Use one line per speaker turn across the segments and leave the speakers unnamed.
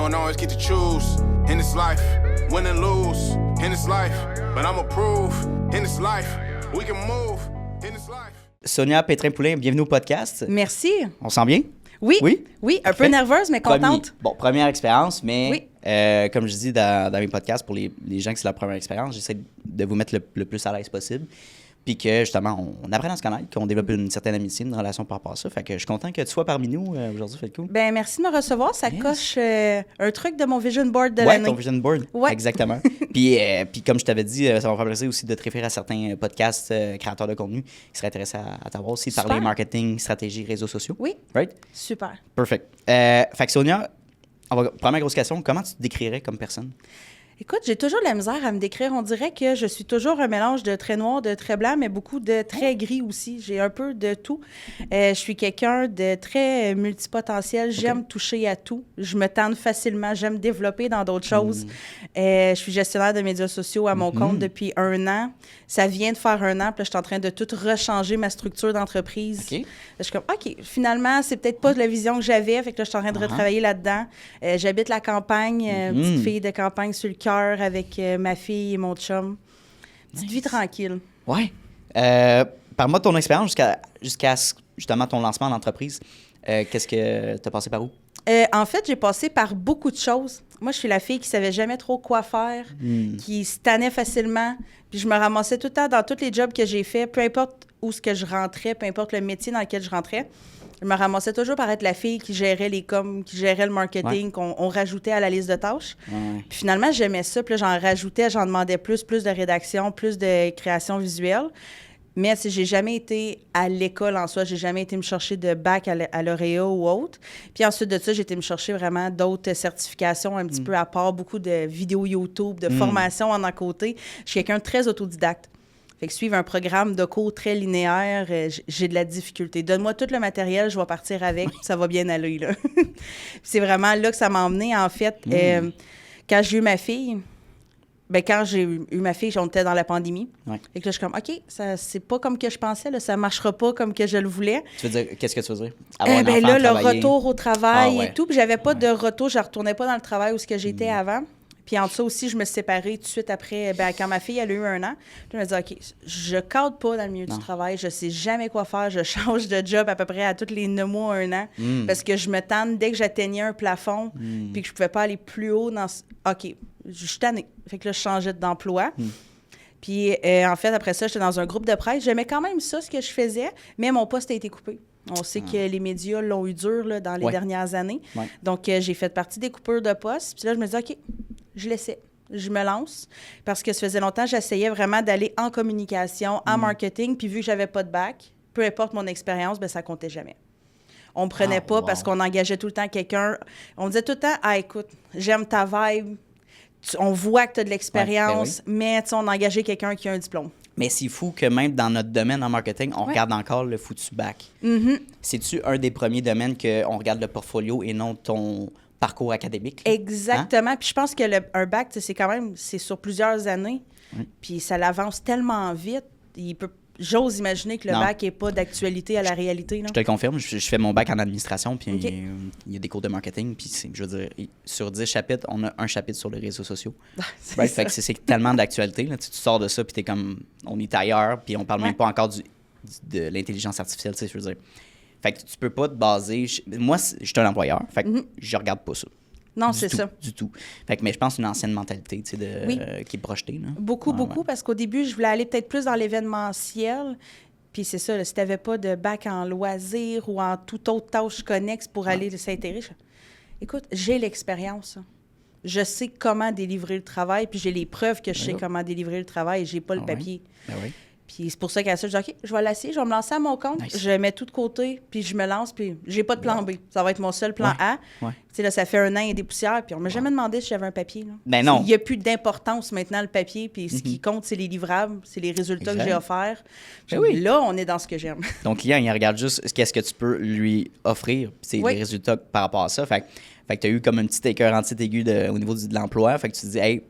don't always get to choose in this life, win and lose in this life, but I'ma prove in this life, we can move in this life.
Sonia Pétrin-Poulin, bienvenue au podcast.
Merci.
On sent bien?
Oui.
Oui?
Oui, un peu nerveuse, mais contente.
Première expérience, mais
Oui.
comme je dis dans mes podcasts, pour les gens qui c'est leur première expérience, j'essaie de vous mettre le plus à l'aise possible. Puis que, justement, on apprenne à se connaître, qu'on développe une certaine amitié, une relation par rapport à ça. Fait que je suis content que tu sois parmi nous aujourd'hui, fait le coup.
Ben merci de me recevoir. Ça coche un truc de mon vision board de
Ouais,
l'année.
ton vision board.
Ouais.
Exactement. puis comme je t'avais dit, ça va me faire plaisir aussi de te référer à certains podcasts créateurs de contenu qui seraient intéressés à t'avoir aussi,
Super.
parler marketing, stratégie, réseaux sociaux.
Oui.
Right?
Super.
Perfect. Fait que Sonia, première grosse question, comment tu te décrirais comme personne?
Écoute, j'ai toujours de la misère à me décrire. On dirait que je suis toujours un mélange de traits noirs, de traits blancs, mais beaucoup de traits gris aussi. J'ai un peu de tout. Je suis quelqu'un de très multipotentiel. J'aime toucher à tout. Je me tente facilement. J'aime développer dans d'autres choses. Je suis gestionnaire de médias sociaux à mon compte depuis 1 an. Ça vient de faire 1 an. Puis là, je suis en train de tout rechanger ma structure d'entreprise.
OK.
Je suis comme, OK, finalement, c'est peut-être pas la vision que j'avais. Fait que là, je suis en train de retravailler là-dedans. J'habite la campagne, petite fille de campagne sur le cœur avec ma fille et mon chum. Petite vie tranquille.
Ouais. Parle-moi de ton expérience jusqu'à justement ton lancement d'entreprise. Qu'est-ce que tu as passé par où?
En fait, j'ai passé par beaucoup de choses. Moi, je suis la fille qui savait jamais trop quoi faire, qui se tannait facilement. Puis je me ramassais tout le temps dans tous les jobs que j'ai faits, peu importe où ce que je rentrais, peu importe le métier dans lequel je rentrais. Je me ramassais toujours par être la fille qui gérait les coms, qui gérait le marketing, qu'on rajoutait à la liste de tâches.
Ouais.
Puis finalement, j'aimais ça. Puis là, j'en rajoutais, j'en demandais plus de rédaction, plus de création visuelle. Mais j'ai jamais été à l'école en soi. J'ai jamais été me chercher de bac à l'Oréo ou autre. Puis ensuite de ça, j'ai été me chercher vraiment d'autres certifications un petit peu à part, beaucoup de vidéos YouTube, de formations en à côté. Je suis quelqu'un de très autodidacte. Fait que suivre un programme de cours très linéaire, j'ai de la difficulté. Donne-moi tout le matériel, je vais partir avec, ça va bien aller, là. C'est vraiment là que ça m'a emmené, en fait. Quand j'ai eu ma fille, quand j'ai eu ma fille, on était dans la pandémie.
Ouais.
Fait que là, je suis comme, OK, ça, c'est pas comme que je pensais, là, ça marchera pas comme que je le voulais.
Tu veux dire, qu'est-ce que tu veux dire? Avoir un enfant,
Là, le
travailler.
retour au travail
Ah ouais.
et tout, puis j'avais pas de retour, je retournais pas dans le travail où ce que j'étais avant. Puis en ça aussi, je me suis séparée tout de suite après, quand ma fille, elle a eu 1 an. Puis je me disais, OK, je cadre pas dans le milieu du travail, je sais jamais quoi faire, je change de job à peu près à tous les 9 mois, 1 an, parce que je me tente dès que j'atteignais un plafond, puis que je pouvais pas aller plus haut dans... OK, je suis tannée. Fait que là, je changeais d'emploi. Puis en fait, après ça, j'étais dans un groupe de presse. J'aimais quand même ça, ce que je faisais, mais mon poste a été coupé. On sait que les médias l'ont eu dur là, dans les dernières années. Ouais. Donc, j'ai fait partie des coupures de poste. Puis là, je me disais, OK, je l'essaie. Je me lance. Parce que ça faisait longtemps que j'essayais vraiment d'aller en communication, en marketing. Puis vu que j'avais pas de bac, peu importe mon expérience, ça comptait jamais. On me prenait pas parce qu'on engageait tout le temps quelqu'un. On me disait tout le temps, écoute, j'aime ta vibe. On voit que tu as de l'expérience, mais on a engagé quelqu'un qui a un diplôme.
Mais c'est fou que même dans notre domaine en marketing, on regarde encore le foutu bac. C'est-tu un des premiers domaines qu'on regarde le portfolio et non ton parcours académique? Là?
Exactement. Puis je pense que un bac, c'est sur plusieurs années. Puis ça l'avance tellement vite. J'ose imaginer que le bac n'est pas d'actualité à la réalité. Là.
Je te le confirme. Je fais mon bac en administration, puis il y a des cours de marketing. Puis, je veux dire, sur 10 chapitres, on a un chapitre sur les réseaux sociaux. Fait que c'est tellement d'actualité. Là. Tu sors de ça, puis t'es comme, on est ailleurs, puis on parle même pas encore de l'intelligence artificielle, je veux dire. Fait que tu peux pas te baser... Moi, je suis un employeur, fait que je regarde pas ça.
Non, c'est ça.
Du tout. Fait que, mais je pense que c'est une ancienne mentalité qui est projetée. Là.
Beaucoup, parce qu'au début, je voulais aller peut-être plus dans l'événementiel. Puis c'est ça, là, si tu n'avais pas de bac en loisirs ou en toute autre tâche connexe pour aller s'intéresser. Écoute, j'ai l'expérience. Je sais comment délivrer le travail, puis j'ai les preuves que je sais comment délivrer le travail et j'ai pas le papier. Puis c'est pour ça qu'à ça, je dis, OK, je vais l'essayer, je vais me lancer à mon compte, je mets tout de côté, puis je me lance, puis j'ai pas de plan B. Ça va être mon seul plan A. Tu sais, là, ça fait 1 an et des poussières, puis on m'a jamais demandé si j'avais un papier. Là.
Ben non.
Il n'y a plus d'importance maintenant, le papier, puis ce qui compte, c'est les livrables, c'est les résultats que j'ai offerts. Là, on est dans ce que j'aime.
Ton client, il regarde juste qu'est-ce que tu peux lui offrir, puis c'est les résultats par rapport à ça. Fait que tu as eu comme un petit écœur anti-aigu au niveau de l'emploi. Fait que tu te dis, hey,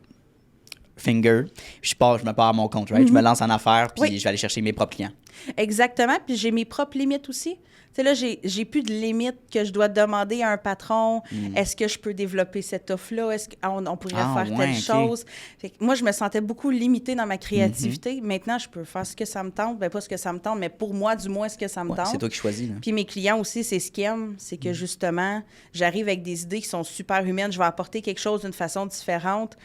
finger, puis je me pars à mon compte, right? Je me lance en affaires, puis
Oui.
je vais aller chercher mes propres clients.
Exactement. Puis j'ai mes propres limites aussi. Tu sais, là, j'ai plus de limites que je dois demander à un patron. Est-ce que je peux développer cette offre-là? Est-ce qu'on pourrait faire telle chose? Fait que moi, je me sentais beaucoup limitée dans ma créativité. Maintenant, je peux faire ce que ça me tente. Bien, pas ce que ça me tente, mais pour moi, du moins, ce que ça me tente.
C'est toi qui choisis. Là.
Puis mes clients aussi, c'est ce qu'ils aiment. C'est que justement, j'arrive avec des idées qui sont super humaines. Je vais apporter quelque chose d'une façon différente.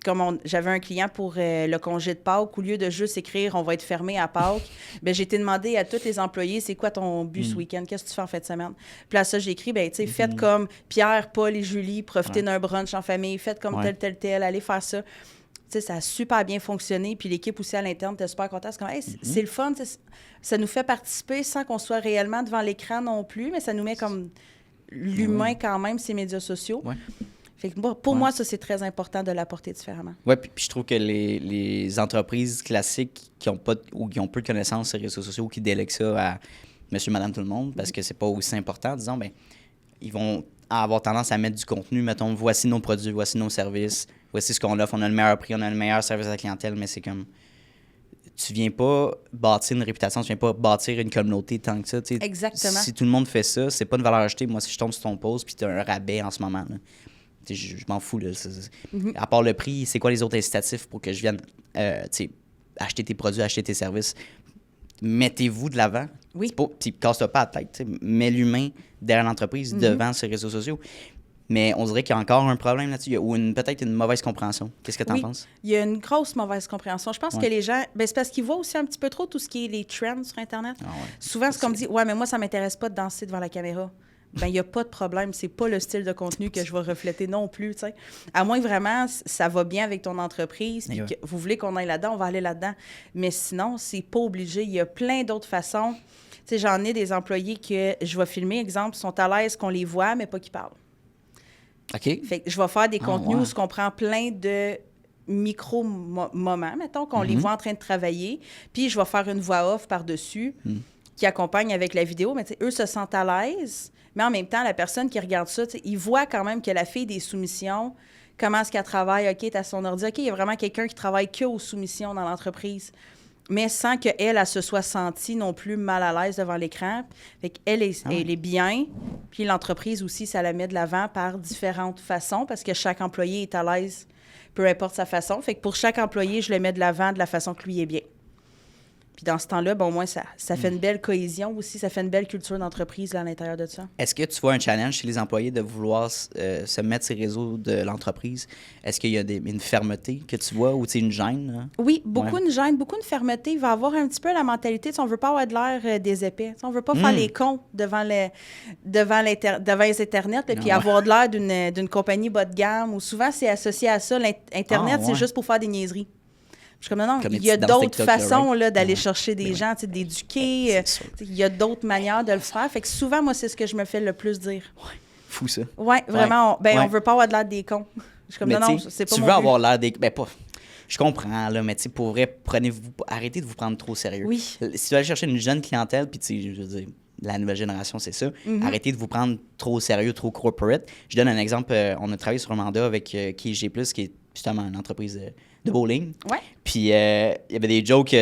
Comme j'avais un client pour le congé de Pâques, au lieu de juste écrire « on va être fermé à Pâques », ben, j'ai été demandé à tous les employés « c'est quoi ton but ce week-end? Qu'est-ce que tu fais en fin de semaine? » Puis là, ça, j'ai écrit « faites comme Pierre, Paul et Julie, profitez d'un brunch en famille, faites comme tel, allez faire ça. » Tu sais, ça a super bien fonctionné. Puis l'équipe aussi à l'interne était super contente. C'est comme, hey, c'est le fun. Ça nous fait participer sans qu'on soit réellement devant l'écran non plus, mais ça nous met comme l'humain quand même, ces médias sociaux.
Ouais.
Fait que pour moi, ça, c'est très important de l'apporter différemment.
Oui, puis je trouve que les entreprises classiques qui ont pas ou qui ont peu de connaissances sur les réseaux sociaux ou qui délèguent ça à monsieur, madame, tout le monde, parce que c'est pas aussi important, disons, bien, ils vont avoir tendance à mettre du contenu. Mettons, voici nos produits, voici nos services, voici ce qu'on offre, on a le meilleur prix, on a le meilleur service à la clientèle, mais c'est comme... Tu viens pas bâtir une réputation, tu viens pas bâtir une communauté tant que ça. T'sais.
Exactement.
Si tout le monde fait ça, c'est pas une valeur ajoutée. Moi, si je tombe sur ton post puis tu as un rabais en ce moment, là, je m'en fous. Là, à part le prix, c'est quoi les autres incitatifs pour que je vienne acheter tes produits, acheter tes services? Mettez-vous de l'avant.
Oui.
Puis casse-toi pas la tête. Mets l'humain derrière l'entreprise, devant ces réseaux sociaux. Mais on dirait qu'il y a encore un problème là-dessus, ou peut-être une mauvaise compréhension. Qu'est-ce que tu en penses?
Il y a une grosse mauvaise compréhension. Je pense que les gens... Ben, c'est parce qu'ils voient aussi un petit peu trop tout ce qui est les trends sur Internet. Souvent, c'est comme dit, ouais, mais moi, ça m'intéresse pas de danser devant la caméra. Ben, il n'y a pas de problème. C'est pas le style de contenu que je vais refléter non plus, tu sais. À moins que vraiment, ça va bien avec ton entreprise, puis que vous voulez qu'on aille là-dedans, on va aller là-dedans. Mais sinon, c'est pas obligé. Il y a plein d'autres façons. Tu sais, j'en ai des employés que je vais filmer, exemple, sont à l'aise qu'on les voit, mais pas qu'ils parlent.
OK.
Fait que je vais faire des contenus où on prend plein de micro-moments, mettons, qu'on les voit en train de travailler, puis je vais faire une voix off par-dessus qui accompagne avec la vidéo, mais eux se sentent à l'aise, mais en même temps, la personne qui regarde ça, il voit quand même que la fille des soumissions, comment est-ce qu'elle travaille, OK, t'as son ordi, OK, il y a vraiment quelqu'un qui travaille que aux soumissions dans l'entreprise, mais sans qu'elle, elle se soit sentie non plus mal à l'aise devant l'écran. Fait qu'elle elle est bien, puis l'entreprise aussi, ça la met de l'avant par différentes façons, parce que chaque employé est à l'aise, peu importe sa façon. Fait que pour chaque employé, je le mets de l'avant de la façon que lui est bien. Puis dans ce temps-là, bon, au moins, ça fait une belle cohésion aussi, ça fait une belle culture d'entreprise là, à l'intérieur de ça.
Est-ce que tu vois un challenge chez les employés de vouloir se mettre sur les réseaux de l'entreprise? Est-ce qu'il y a une fermeté que tu vois ou une gêne? Là?
Oui, beaucoup de gêne, beaucoup de fermeté. Il va avoir un petit peu la mentalité, on ne veut pas avoir de l'air des épais. On ne veut pas faire les cons devant les Internet et puis avoir de l'air d'une compagnie bas de gamme. Ou souvent, c'est associé à ça. L'Internet, c'est juste pour faire des niaiseries. Je suis comme, non, il y a d'autres façons là, d'aller chercher des gens, d'éduquer. Il y a d'autres manières de le faire. Fait que souvent, moi, c'est ce que je me fais le plus dire.
Ouais, fou ça.
Oui, vraiment. On veut pas avoir de l'air des cons. Je suis comme, non, c'est pas
tu
mon
veux
but.
avoir l'air des... Ben, pas... Je comprends, là, mais tu sais, pour vrai, arrêtez de vous prendre trop au sérieux.
Oui.
Si tu vas aller chercher une jeune clientèle, puis tu sais, je veux dire, la nouvelle génération, c'est ça. Arrêtez de vous prendre trop au sérieux, trop corporate. Je donne un exemple. On a travaillé sur un mandat avec KG+, qui est justement une entreprise de bowling.
Ouais.
Puis il y avait des jokes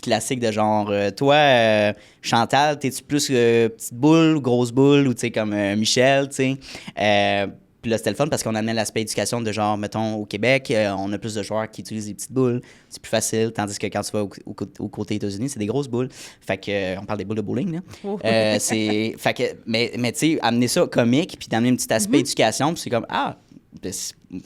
classiques de genre toi, Chantal, t'es-tu plus petite boule, grosse boule ou tu sais comme Michel, tu sais. Puis là, c'était le fun parce qu'on amenait l'aspect éducation de genre, mettons, au Québec, on a plus de joueurs qui utilisent des petites boules. C'est plus facile, tandis que quand tu vas au côté États-Unis, c'est des grosses boules. Fait que, on parle des boules de bowling, là.
Oh.
Fait que, mais tu sais, amener ça comique, puis d'amener un petit aspect éducation, puis c'est comme, je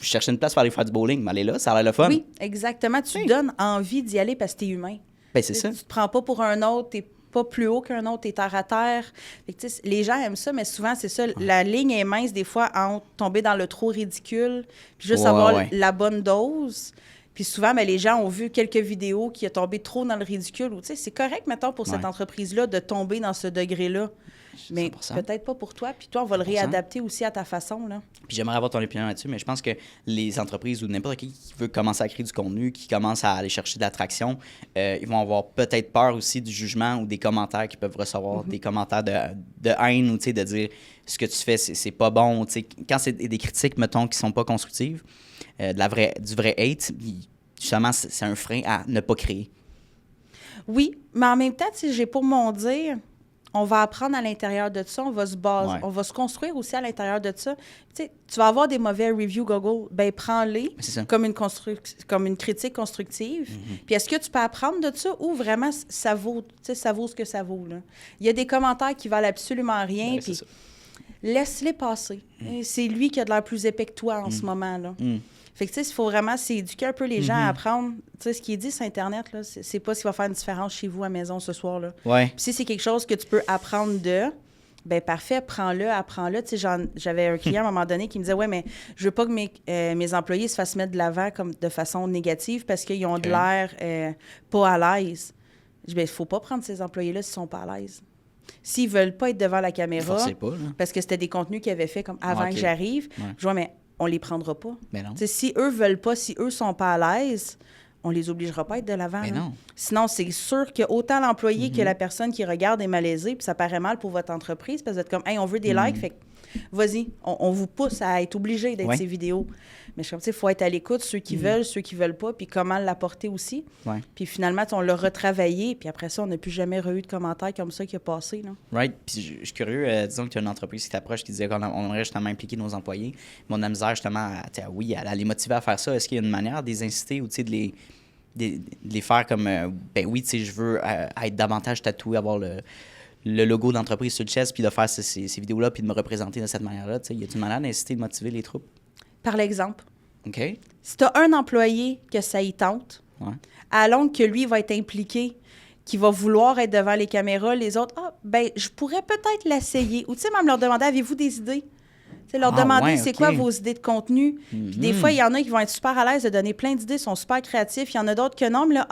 cherchais une place pour aller faire du bowling, mais allez là, ça a l'air le fun.
Oui, exactement. Tu donnes envie d'y aller parce que t'es humain.
Ben, c'est ça.
Tu te prends pas pour un autre, t'es pas plus haut qu'un autre, t'es terre à terre. Fait que, les gens aiment ça, mais souvent, c'est ça. La ligne est mince, des fois, entre tomber dans le trop ridicule, puis juste avoir la bonne dose. Puis souvent, les gens ont vu quelques vidéos qui ont tombé trop dans le ridicule. Ou, c'est correct, mettons, pour cette entreprise-là de tomber dans ce degré-là. Mais 100%. Peut-être pas pour toi. Puis toi, on va le réadapter aussi à ta façon. Là.
Puis j'aimerais avoir ton opinion là-dessus, mais je pense que les entreprises ou n'importe qui veut commencer à créer du contenu, qui commence à aller chercher de l'attraction, ils vont avoir peut-être peur aussi du jugement ou des commentaires qu'ils peuvent recevoir, des commentaires de haine ou de dire ce que tu fais, c'est pas bon. Quand c'est des critiques, mettons, qui sont pas constructives, du vrai hate, justement, c'est un frein à ne pas créer.
Oui, mais en même temps, j'ai pour mon dire, on va apprendre à l'intérieur de ça, on va se baser,
Ouais.
on va se construire aussi à l'intérieur de ça. Tu sais, tu vas avoir des mauvais reviews Google, ben prends-les
C'est ça.
comme une critique constructive. Puis est-ce que tu peux apprendre de ça ou vraiment ça vaut, ça vaut ce que ça vaut, là? Il y a des commentaires qui valent absolument rien,
Ouais, c'est
puis
ça.
laisse-les passer. C'est lui qui a de l'air plus épais que toi en ce moment, là. Fait que, tu sais, il faut vraiment s'éduquer un peu les gens à apprendre. Tu sais, ce qui est dit sur Internet, là, c'est pas ce qui va faire une différence chez vous à la maison ce soir, là.
Ouais.
Puis si c'est quelque chose que tu peux apprendre de, ben parfait, prends-le, apprends-le. Tu sais, j'avais un client à un moment donné qui me disait, ouais, mais je veux pas que mes employés se fassent mettre de l'avant comme de façon négative parce qu'ils ont de
OK.
l'air pas à l'aise. Je dis, ben, il faut pas prendre ces employés-là s'ils sont pas à l'aise. S'ils veulent pas être devant la caméra,
Forcez pas, là.
parce que c'était des contenus qu'ils avaient fait comme avant
OK.
que j'arrive,
Ouais.
je vois, mais on les prendra pas.
Mais non.
Tu sais, si eux veulent pas, si eux sont pas à l'aise, on les obligera pas à être de l'avant.
Mais
là.
non.
Sinon, c'est sûr que autant l'employé que la personne qui regarde est malaisée, puis ça paraît mal pour votre entreprise, parce que vous êtes comme, hey, on veut des likes, fait que vas-y, on vous pousse à être obligé d'être
Ouais.
ces vidéos. Mais je suis comme, tu sais, il faut être à l'écoute, ceux qui veulent, ceux qui veulent pas, puis comment l'apporter aussi.
Ouais.
Puis finalement, on l'a retravaillé, puis après ça, on n'a plus jamais eu de commentaires comme ça qui a passé. Là.
Right. Puis je suis curieux, disons que tu as une entreprise qui t'approche qui disait qu'on aimerait justement impliquer nos employés. Mais on a misère justement à les motiver à faire ça. Est-ce qu'il y a une manière de les inciter ou de les faire comme ben oui, tu sais, je veux être davantage tatoué, avoir le logo d'entreprise sur le chest, puis de faire ces vidéos-là, puis de me représenter de cette manière-là. Tu sais, y a-t-il une manière d'inciter, de motiver les troupes?
Par l'exemple.
OK.
Si tu as un employé que ça y tente,
Ouais.
à longue que lui va être impliqué, qui va vouloir être devant les caméras, les autres, ben je pourrais peut-être l'essayer. Ou tu sais, même leur demander, avez-vous des idées? Tu sais, leur demander,
ouais,
c'est
OK.
quoi vos idées de contenu? Puis des fois, il y en a qui vont être super à l'aise de donner plein d'idées, sont super créatifs. Il y en a d'autres que non, mais là,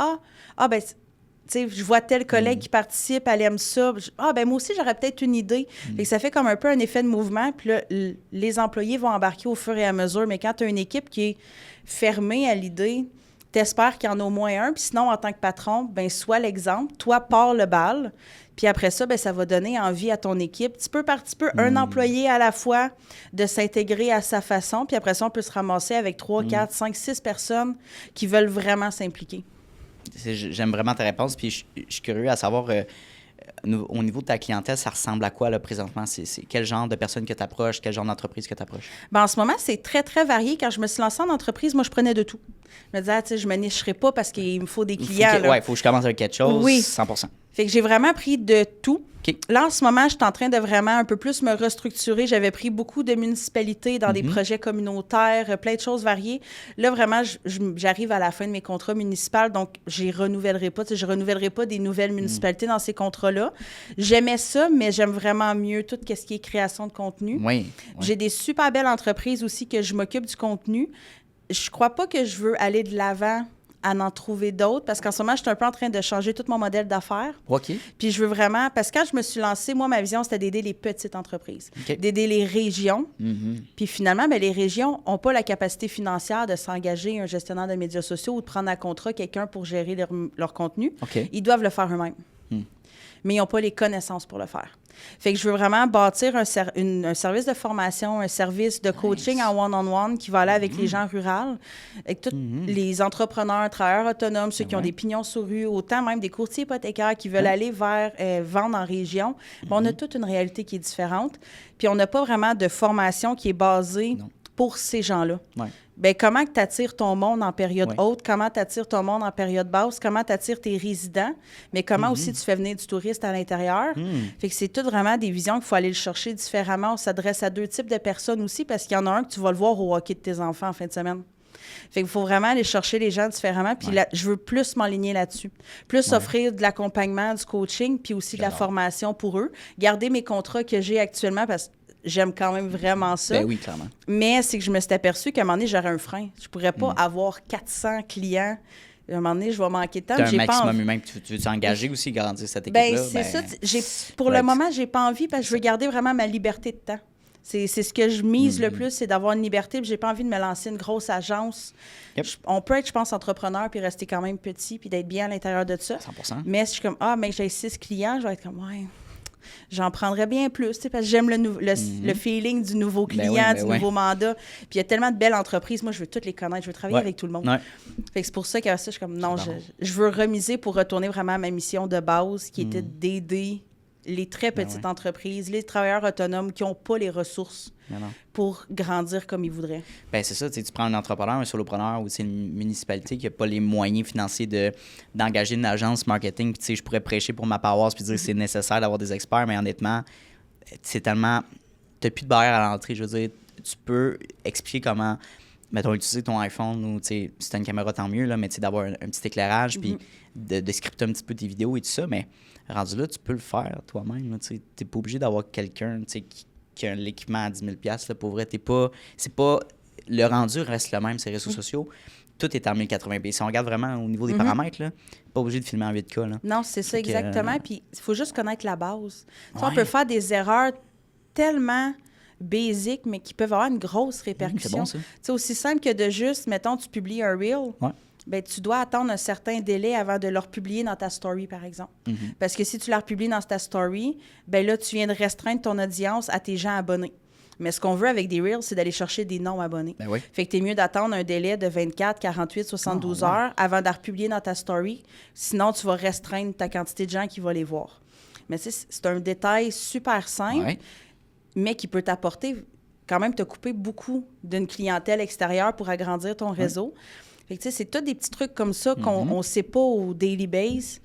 ben, tu sais, je vois tel collègue qui participe, elle aime ça. Ben moi aussi, j'aurais peut-être une idée. Fait que ça fait comme un peu un effet de mouvement. Puis là, les employés vont embarquer au fur et à mesure. Mais quand tu as une équipe qui est fermée à l'idée, t'espères qu'il y en a au moins un. Puis sinon, en tant que patron, ben sois l'exemple. Toi, pars le bal. Puis après ça, ben ça va donner envie à ton équipe, petit peu par petit peu, un employé à la fois, de s'intégrer à sa façon. Puis après ça, on peut se ramasser avec 3, 4, 5, 6 personnes qui veulent vraiment s'impliquer.
J'aime vraiment ta réponse, puis je suis curieux à savoir, au niveau de ta clientèle, ça ressemble à quoi là, présentement? C'est quel genre de personnes que tu approches, quel genre d'entreprise que tu approches?
Ben, en ce moment, c'est très, très varié. Quand je me suis lancée en entreprise, moi, je prenais de tout. Je me disais, tu sais, je me nicherai pas parce qu'il me faut des clients.
Il faut que je commence avec quelque chose,
Oui.
100%.
Fait que j'ai vraiment pris de tout.
OK.
Là, en ce moment, je suis en train de vraiment un peu plus me restructurer. J'avais pris beaucoup de municipalités dans des projets communautaires, plein de choses variées. Là, vraiment, j'arrive à la fin de mes contrats municipaux, donc je ne renouvellerai pas. Tu sais, je ne renouvellerai pas des nouvelles municipalités dans ces contrats-là. J'aimais ça, mais j'aime vraiment mieux tout ce qui est création de contenu.
Oui.
J'ai des super belles entreprises aussi que je m'occupe du contenu. Je crois pas que je veux aller de l'avant à en trouver d'autres parce qu'en ce moment, je suis un peu en train de changer tout mon modèle d'affaires.
OK.
Puis je veux vraiment... Parce que quand je me suis lancée, moi, ma vision, c'était d'aider les petites entreprises,
OK.
d'aider les régions. Puis finalement, ben, les régions n'ont pas la capacité financière de s'engager un gestionnaire de médias sociaux ou de prendre à contrat quelqu'un pour gérer leur contenu.
OK.
Ils doivent le faire eux-mêmes. Mais ils n'ont pas les connaissances pour le faire. Fait que je veux vraiment bâtir un service de formation, un service de coaching en one-on-one qui va aller avec les gens ruraux, avec tous les entrepreneurs, travailleurs autonomes, ceux qui ont des pignons sur rue, autant même des courtiers hypothécaires qui veulent aller vers vendre en région. Bon, on a toute une réalité qui est différente. Puis on n'a pas vraiment de formation qui est basée pour ces gens-là.
Ouais.
Bien, comment tu attires ton monde en période
Ouais.
haute? Comment tu attires ton monde en période basse? Comment tu attires tes résidents? Mais comment aussi tu fais venir du touriste à l'intérieur? Fait que c'est tout vraiment des visions qu'il faut aller le chercher différemment. On s'adresse à 2 types de personnes aussi parce qu'il y en a un que tu vas le voir au hockey de tes enfants en fin de semaine. Fait qu'il faut vraiment aller chercher les gens différemment. Puis là, je veux plus m'enligner là-dessus. Plus offrir de l'accompagnement, du coaching, puis aussi de la formation pour eux. Garder mes contrats que j'ai actuellement parce que j'aime quand même vraiment ça.
Ben oui, clairement.
Mais c'est que je me suis aperçue qu'à un moment donné, j'aurais un frein. Je pourrais pas avoir 400 clients. À un moment donné, je vais manquer de temps.
Tu as un
J'ai pas
maximum
envie.
humain, puis tu veux t'engager aussi, garantir cette équipe-là?
Ben, c'est ça. Pour le moment, j'ai pas envie parce que je veux garder vraiment ma liberté de temps. C'est ce que je mise le plus, c'est d'avoir une liberté. Puis j'ai pas envie de me lancer une grosse agence.
Yep.
On peut être, je pense, entrepreneur puis rester quand même petit puis d'être bien à l'intérieur de ça.
100%.
Mais si je suis comme, mais j'ai 6 clients, je vais être comme, ouais. J'en prendrais bien plus, tu sais, parce que j'aime le feeling du nouveau client,
Ben oui,
du nouveau mandat. Puis il y a tellement de belles entreprises. Moi, je veux toutes les connaître. Je veux travailler avec tout le monde.
Ouais.
Fait que c'est pour ça qu'à ça, je suis comme, non, je veux remiser pour retourner vraiment à ma mission de base, qui était d'aider les très petites entreprises, les travailleurs autonomes qui n'ont pas les ressources pour grandir comme ils voudraient.
Ben c'est ça, tu prends un entrepreneur, un solopreneur ou une municipalité qui n'a pas les moyens financiers d'engager une agence marketing, puis je pourrais prêcher pour ma paroisse puis dire que c'est nécessaire d'avoir des experts, mais honnêtement, c'est tellement... Tu n'as plus de barrière à l'entrée, je veux dire, tu peux expliquer comment, mettons, utiliser ton iPhone ou, si tu as une caméra, tant mieux, là, mais d'avoir un petit éclairage, puis de scripter un petit peu tes vidéos et tout ça, mais rendu là, tu peux le faire toi-même. Tu n'es pas obligé d'avoir quelqu'un qui a l'équipement à 10 000 $. Là, pour vrai, c'est pas... Le rendu reste le même, ces réseaux sociaux. Tout est en 1080p. Si on regarde vraiment au niveau des paramètres, là, pas obligé de filmer en 8K. Là.
Non, c'est ça, exactement. Puis il faut juste connaître la base. On peut faire des erreurs tellement basiques, mais qui peuvent avoir une grosse répercussion.
C'est bon, ça.
C'est aussi simple que de juste, mettons, tu publies un reel. Ben, tu dois attendre un certain délai avant de le republier dans ta story, par exemple. Parce que si tu la republies dans ta story, ben là, tu viens de restreindre ton audience à tes gens abonnés. Mais ce qu'on veut avec des Reels, c'est d'aller chercher des non-abonnés.
Ben oui.
Fait que t'es mieux d'attendre un délai de 24, 48, 72 heures avant de la republier dans ta story. Sinon, tu vas restreindre ta quantité de gens qui vont les voir. Mais c'est un détail super simple, mais qui peut t'apporter, quand même, te couper beaucoup d'une clientèle extérieure pour agrandir ton réseau. Fait que, tu sais, c'est tous des petits trucs comme ça qu'on ne sait pas au daily base,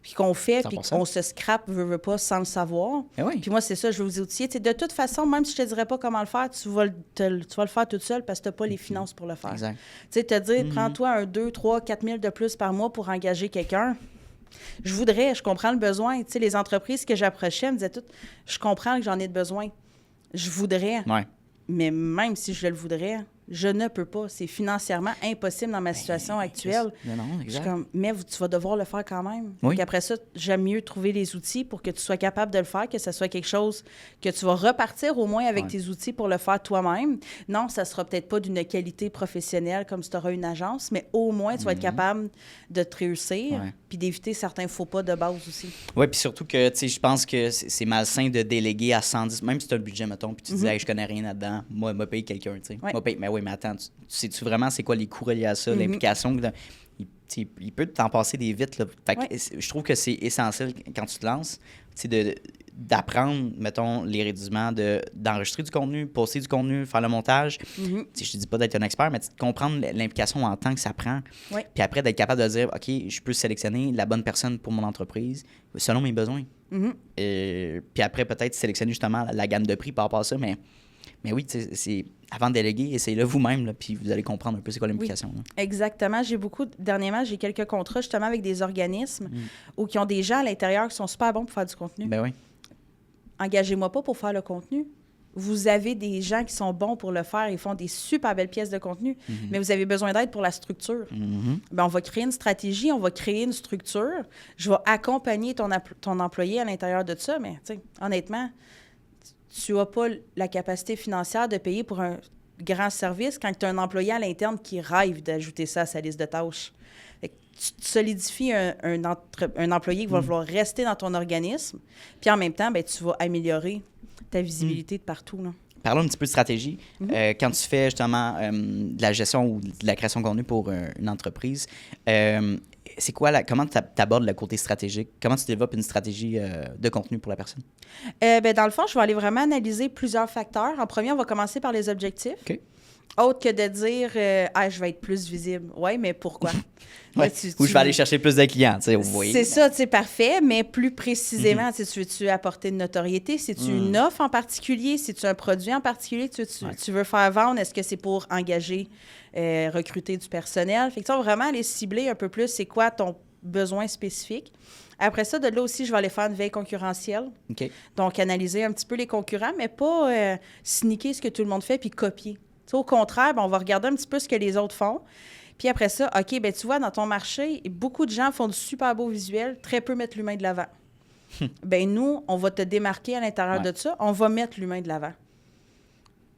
puis qu'on fait, puis qu'on se scrape, veut pas, sans le savoir. Puis moi, c'est ça, je veux vous outiller. Tu sais, de toute façon, même si je te dirais pas comment le faire, tu vas le faire toute seule parce que tu n'as pas les finances pour le faire.
Exact.
Tu sais, te dire, prends-toi un 2, 3, 4 000 de plus par mois pour engager quelqu'un. Je comprends le besoin. Tu sais, les entreprises que j'approchais me disaient toutes, je comprends que j'en ai besoin. Je voudrais. Mais même si je le voudrais, je ne peux pas. C'est financièrement impossible dans ma situation actuelle.
Non, exact.
Je suis comme, mais tu vas devoir le faire quand même. Donc après ça, j'aime mieux trouver les outils pour que tu sois capable de le faire, que ce soit quelque chose que tu vas repartir au moins avec tes outils pour le faire toi-même. Non, ça ne sera peut-être pas d'une qualité professionnelle comme si tu auras une agence, mais au moins, tu vas être capable de te réussir puis d'éviter certains faux pas de base aussi. Oui,
puis surtout que, tu sais, je pense que c'est malsain de déléguer à 110, même si tu as le budget, mettons, puis tu dis, hey, je connais rien là-dedans, moi, m'a payé quelqu'un, tu sais. Mais oui, mais attends, sais-tu vraiment c'est quoi les coûts reliés à ça, l'implication? Il peut t'en passer des vite. Là. Fait que je trouve que c'est essentiel quand tu te lances, d'apprendre, mettons, les rudiments d'enregistrer du contenu, poster du contenu, faire le montage. Je te dis pas d'être un expert, mais de comprendre l'implication en temps que ça prend. Puis après, d'être capable de dire, OK, je peux sélectionner la bonne personne pour mon entreprise selon mes besoins. Puis après, peut-être sélectionner justement la gamme de prix par rapport à ça, mais oui, c'est avant de déléguer, essayez-le vous-même, là, puis vous allez comprendre un peu c'est quoi l'implication.
Oui, exactement. Dernièrement, j'ai quelques contrats justement avec des organismes ou qui ont des gens à l'intérieur qui sont super bons pour faire du contenu.
Ben oui.
Engagez-moi pas pour faire le contenu. Vous avez des gens qui sont bons pour le faire, ils font des super belles pièces de contenu, mais vous avez besoin d'aide pour la structure. Ben, on va créer une stratégie, on va créer une structure. Je vais accompagner ton employé à l'intérieur de ça, mais honnêtement, tu n'as pas la capacité financière de payer pour un grand service quand tu as un employé à l'interne qui rêve d'ajouter ça à sa liste de tâches. Fait que tu solidifies un employé qui va vouloir rester dans ton organisme, puis en même temps, ben, tu vas améliorer ta visibilité de partout. Là.
Parlons un petit peu de stratégie. Quand tu fais justement de la gestion ou de la création de contenu pour une entreprise, c'est quoi comment tu abordes le côté stratégique? Comment tu développes une stratégie de contenu pour la personne?
Ben, dans le fond, je vais aller vraiment analyser plusieurs facteurs. En premier, on va commencer par les objectifs.
OK.
Autre que de dire je vais être plus visible. Oui, mais pourquoi?
Ou je vais aller chercher plus de clients. Oui.
C'est ça, c'est parfait, mais plus précisément, tu veux-tu apporter une notoriété? C'est-tu une offre en particulier? C'est-tu un produit en particulier que tu veux faire vendre? Est-ce que c'est pour engager, recruter du personnel? Fait que on va vraiment aller cibler un peu plus c'est quoi ton besoin spécifique. Après ça, de là aussi, je vais aller faire une veille concurrentielle.
OK. Donc,
analyser un petit peu les concurrents, mais pas sneaker ce que tout le monde fait puis copier. T'sais, au contraire, on va regarder un petit peu ce que les autres font. Puis après ça, OK, ben tu vois, dans ton marché, beaucoup de gens font du super beau visuel, très peu mettent l'humain de l'avant. Ben nous, on va te démarquer à l'intérieur de ça, on va mettre l'humain de l'avant.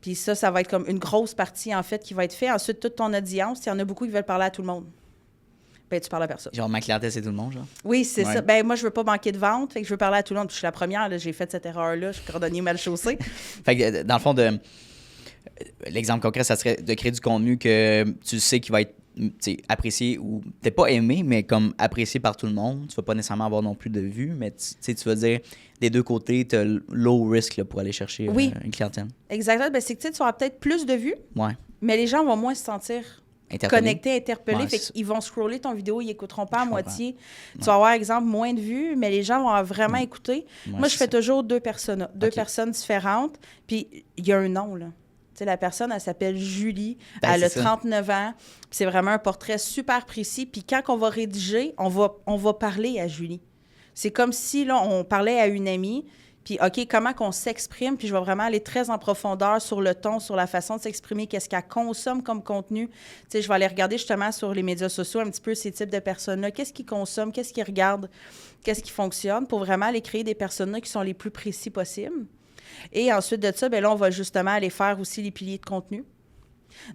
Puis ça va être comme une grosse partie, en fait, qui va être faite. Ensuite, toute ton audience, il y en a beaucoup qui veulent parler à tout le monde. ben tu parles à personne.
Genre, ma clientèle, c'est tout le monde, genre?
Oui, c'est
Ouais.
ça. Ben moi, je veux pas manquer de vente, fait que je veux parler à tout le monde. Puis je suis la première, là, j'ai fait cette erreur-là, je suis cordonnier mal chaussé.
Fait que, dans le fond, l'exemple concret, ça serait de créer du contenu que tu sais qui va être apprécié ou peut-être pas aimé, mais comme apprécié par tout le monde. Tu vas pas nécessairement avoir non plus de vues, mais tu vas dire des deux côtés, tu as low risk là, pour aller chercher
Oui.
une clientèle.
Exactement. Ben, c'est que tu auras peut-être plus de vues,
Ouais.
mais les gens vont moins se sentir
Interpellé.
connectés, interpellés.
Ouais,
fait
c'est
qu'ils vont scroller ton vidéo, ils écouteront pas à
Je
moitié. Tu vas avoir, exemple, moins de vues, mais les gens vont vraiment écouter.
Ouais,
Moi, je
c'est
fais
ça.
toujours deux personnes
OK.
différentes, puis il y a un nom, là. Tu sais, la personne, elle s'appelle Julie,
Ben,
elle a
c'est ça.
39 ans, puis c'est vraiment un portrait super précis. Puis quand on va rédiger, on va parler à Julie. C'est comme si, là, on parlait à une amie, puis OK, comment qu'on s'exprime, puis je vais vraiment aller très en profondeur sur le ton, sur la façon de s'exprimer, qu'est-ce qu'elle consomme comme contenu. Tu sais, je vais aller regarder justement sur les médias sociaux un petit peu ces types de personnes-là, qu'est-ce qu'ils consomment, qu'est-ce qu'ils regardent, qu'est-ce qui fonctionne, pour vraiment aller créer des personas qui sont les plus précis possibles. Et ensuite de ça, bien là, on va justement aller faire aussi les piliers de contenu.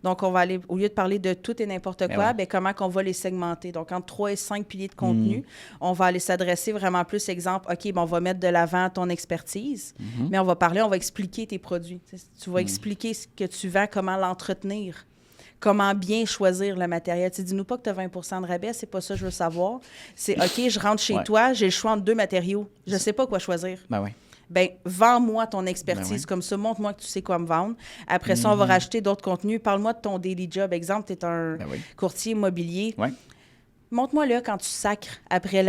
Donc, on va aller, au lieu de parler de tout et n'importe quoi,
ouais.
bien, comment qu'on va les segmenter. Donc, entre 3 et 5 piliers de contenu, on va aller s'adresser vraiment plus, exemple, OK, ben, on va mettre de l'avant ton expertise, mais on va expliquer tes produits. Tu vas expliquer ce que tu vends, comment l'entretenir, comment bien choisir le matériel. Tu sais, dis-nous pas que tu as 20 de rabais, c'est pas ça que je veux savoir. C'est OK, je rentre chez
Ouais.
toi, j'ai le choix entre 2 matériaux. Je sais pas quoi choisir.
Ben oui.
Ben, vends-moi ton expertise
Ben ouais.
comme ça, montre-moi que tu sais quoi me vendre. Après ça, on va rajouter d'autres contenus. Parle-moi de ton daily job. Exemple, tu es un
Ben oui.
courtier immobilier.
Ouais.
Montre-moi là quand tu sacres après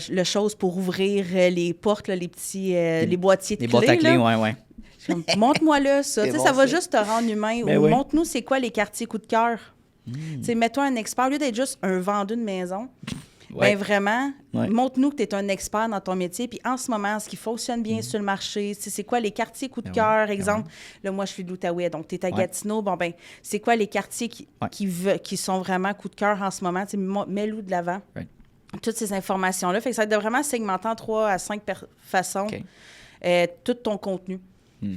le chose pour ouvrir les portes, là, les petits les boîtiers de
Les
clés.
boîtes à clés,
là.
ouais.
Je suis comme, montre-moi là ça.
C'est
Tu sais,
bon,
ça va
ça.
juste te rendre humain.
Ben
Ou
oui.
montre-nous c'est quoi les quartiers coup de cœur. Tu sais, mets-toi un expert. Au lieu d'être juste un vendeur de maison,
Ouais.
ben vraiment,
Ouais.
montre-nous que tu es un expert dans ton métier. Puis en ce moment, ce qui fonctionne bien sur le marché, c'est quoi les quartiers coup de
Ben
cœur?
ouais,
Exemple, là, moi, je suis de l'Outaouais, donc tu es à
Ouais.
Gatineau. Bon, ben, c'est quoi les quartiers
Ouais.
qui sont vraiment coup de cœur en ce moment? Tu sais, mets-le de l'avant.
Right.
Toutes ces informations-là. Fait que ça va être de vraiment segmenter en 3 à 5 façons
OK.
tout ton contenu.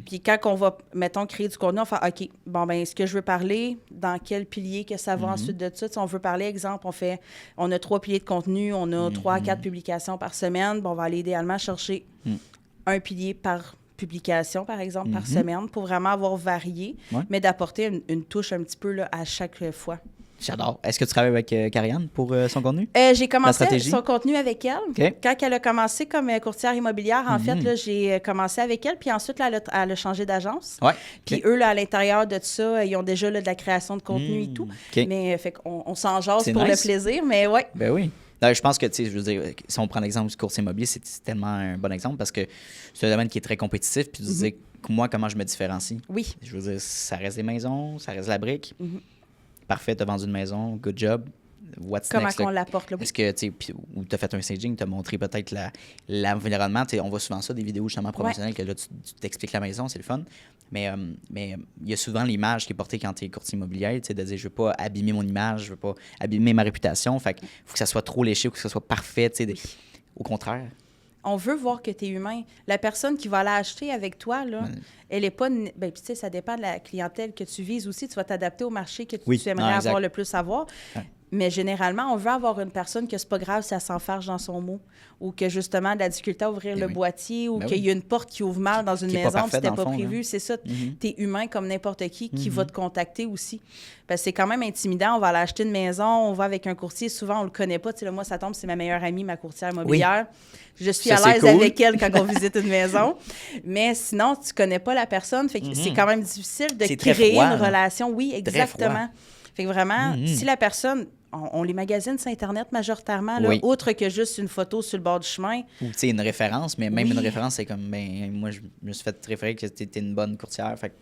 Puis quand on va, mettons, créer du contenu, on va faire, OK, bon, ben est-ce que je veux parler? Dans quel pilier que ça va ensuite de ça? Tu sais, on veut parler, exemple, on a 3 piliers de contenu, on a 3 à 4 publications par semaine. Bon, on va aller idéalement chercher un pilier par publication, par exemple, par semaine, pour vraiment avoir varié,
Ouais.
mais d'apporter une touche un petit peu là, à chaque fois.
J'adore. Est-ce que tu travailles avec Karianne pour son contenu?
J'ai commencé
stratégie?
son contenu avec elle.
OK.
Quand elle a commencé comme courtière immobilière, en fait, là, j'ai commencé avec elle. Puis ensuite, là, elle a changé d'agence.
Ouais.
Puis
OK.
eux, là, à l'intérieur de ça, ils ont déjà là, de la création de contenu et tout.
OK.
Mais fait qu'on on s'en jase
C'est
pour
nice.
le plaisir. Mais ouais,
Ben oui. D'ailleurs, je pense que, tu sais, je veux dire, si on prend l'exemple du courtier immobilier, c'est tellement un bon exemple parce que c'est un domaine qui est très compétitif. Puis tu disais, moi, comment je me différencie?
oui.
Je veux dire, ça reste des maisons, ça reste la brique. Parfait, tu as vendu une maison, good job. What's
Comment
next?
qu'on
là?
l'apporte, là.
Est-ce que, tu sais, ou tu as fait un staging, tu as montré peut-être l'environnement. Tu sais, on voit souvent ça, des vidéos justement promotionnelles, que là, tu t'expliques la maison, c'est le fun. Mais il y a souvent l'image qui est portée quand tu es courtier immobilier, tu sais, de dire, je veux pas abîmer mon image, je veux pas abîmer ma réputation. Fait qu'il faut que ça soit trop léché, faut que ça soit parfait, tu sais. Au contraire.
On veut voir que tu es humain. La personne qui va l'acheter avec toi, là, elle est pas... Ben, puis tu sais, ça dépend de la clientèle que tu vises aussi. Tu vas t'adapter au marché que
Oui.
tu aimerais
Non, exact.
avoir le plus à voir.
Ouais.
Mais généralement, on veut avoir une personne que c'est pas grave si elle s'enfarge dans son mot ou que justement de la difficulté à ouvrir le
oui.
boîtier ou
Ben
qu'il
oui.
y a une porte qui ouvre mal dans une
Qui est pas
maison puis
parfaite,
c'était
dans
pas
le fond,
prévu.
là.
C'est ça. Tu es humain comme n'importe qui va te contacter aussi. Parce que c'est quand même intimidant. On va aller acheter une maison, on va avec un courtier. Souvent, on le connaît pas. Tu sais, là, moi, ça tombe, c'est ma meilleure amie, ma courtière immobilière. Je suis
Ça,
à
c'est
l'aise
cool.
avec elle quand on visite une maison. Mais sinon, tu connais pas la personne. Fait que c'est quand même difficile de
C'est très
créer
froid,
une
là.
relation. Oui,
Très
exactement.
froid.
Fait que vraiment, si la personne... On les magasine sur Internet majoritairement, là,
Oui.
autre que juste une photo sur le bord du chemin.
Ou, tu sais, une référence, mais même
Oui.
une référence, c'est comme, ben, moi, je me suis fait référer que tu étais une bonne courtière. Fait que,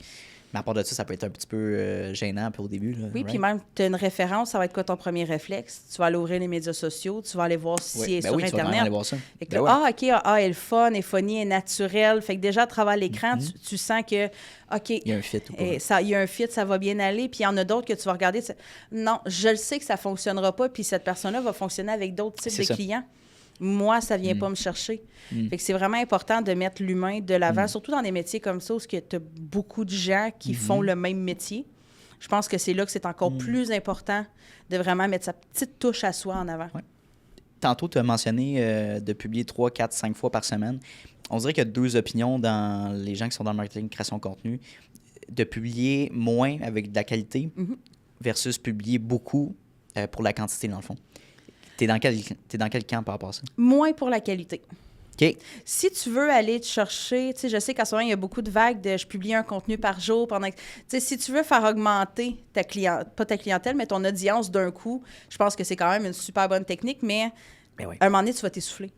mais à part de ça peut être un petit peu gênant puis au début. Là,
Oui,
right?
puis même, tu as une référence, ça va être quoi ton premier réflexe? Tu vas aller ouvrir les médias sociaux, tu vas aller voir si
Oui.
elle est
Ben
sur
oui, tu vas vraiment
Internet.
aller voir ça.
Fait que
Ben
là,
ouais.
OK, elle est fun, elle est funny, elle est naturelle. Fait que déjà, à travers l'écran, tu sens que, OK,
Il y a un fit ou pas.
il y a un fit, ça va bien aller. Puis il y en a d'autres que tu vas regarder. Non, je le sais que ça ne fonctionnera pas, puis cette personne-là va fonctionner avec d'autres types
C'est
de
ça.
clients. Moi, ça ne vient pas me chercher. Fait que c'est vraiment important de mettre l'humain de l'avant, surtout dans des métiers comme ça, où tu as beaucoup de gens qui font le même métier. je pense que c'est là que c'est encore plus important de vraiment mettre sa petite touche à soi en avant.
Ouais. Tantôt, tu as mentionné de publier 3, 4, 5 fois par semaine. On dirait qu'il y a 2 opinions dans les gens qui sont dans le marketing, création de contenu. De publier moins avec de la qualité versus publier beaucoup pour la quantité, dans le fond. T'es dans quel camp par rapport à ça?
Moins pour la qualité.
OK.
Si tu veux aller te chercher, tu sais, je sais qu'en ce moment, il y a beaucoup de vagues de je publie un contenu par jour pendant que. Tu sais, si tu veux faire augmenter pas ta clientèle, mais ton audience d'un coup, je pense que c'est quand même une super bonne technique, mais
Ben oui.
à un moment donné, tu vas t'essouffler.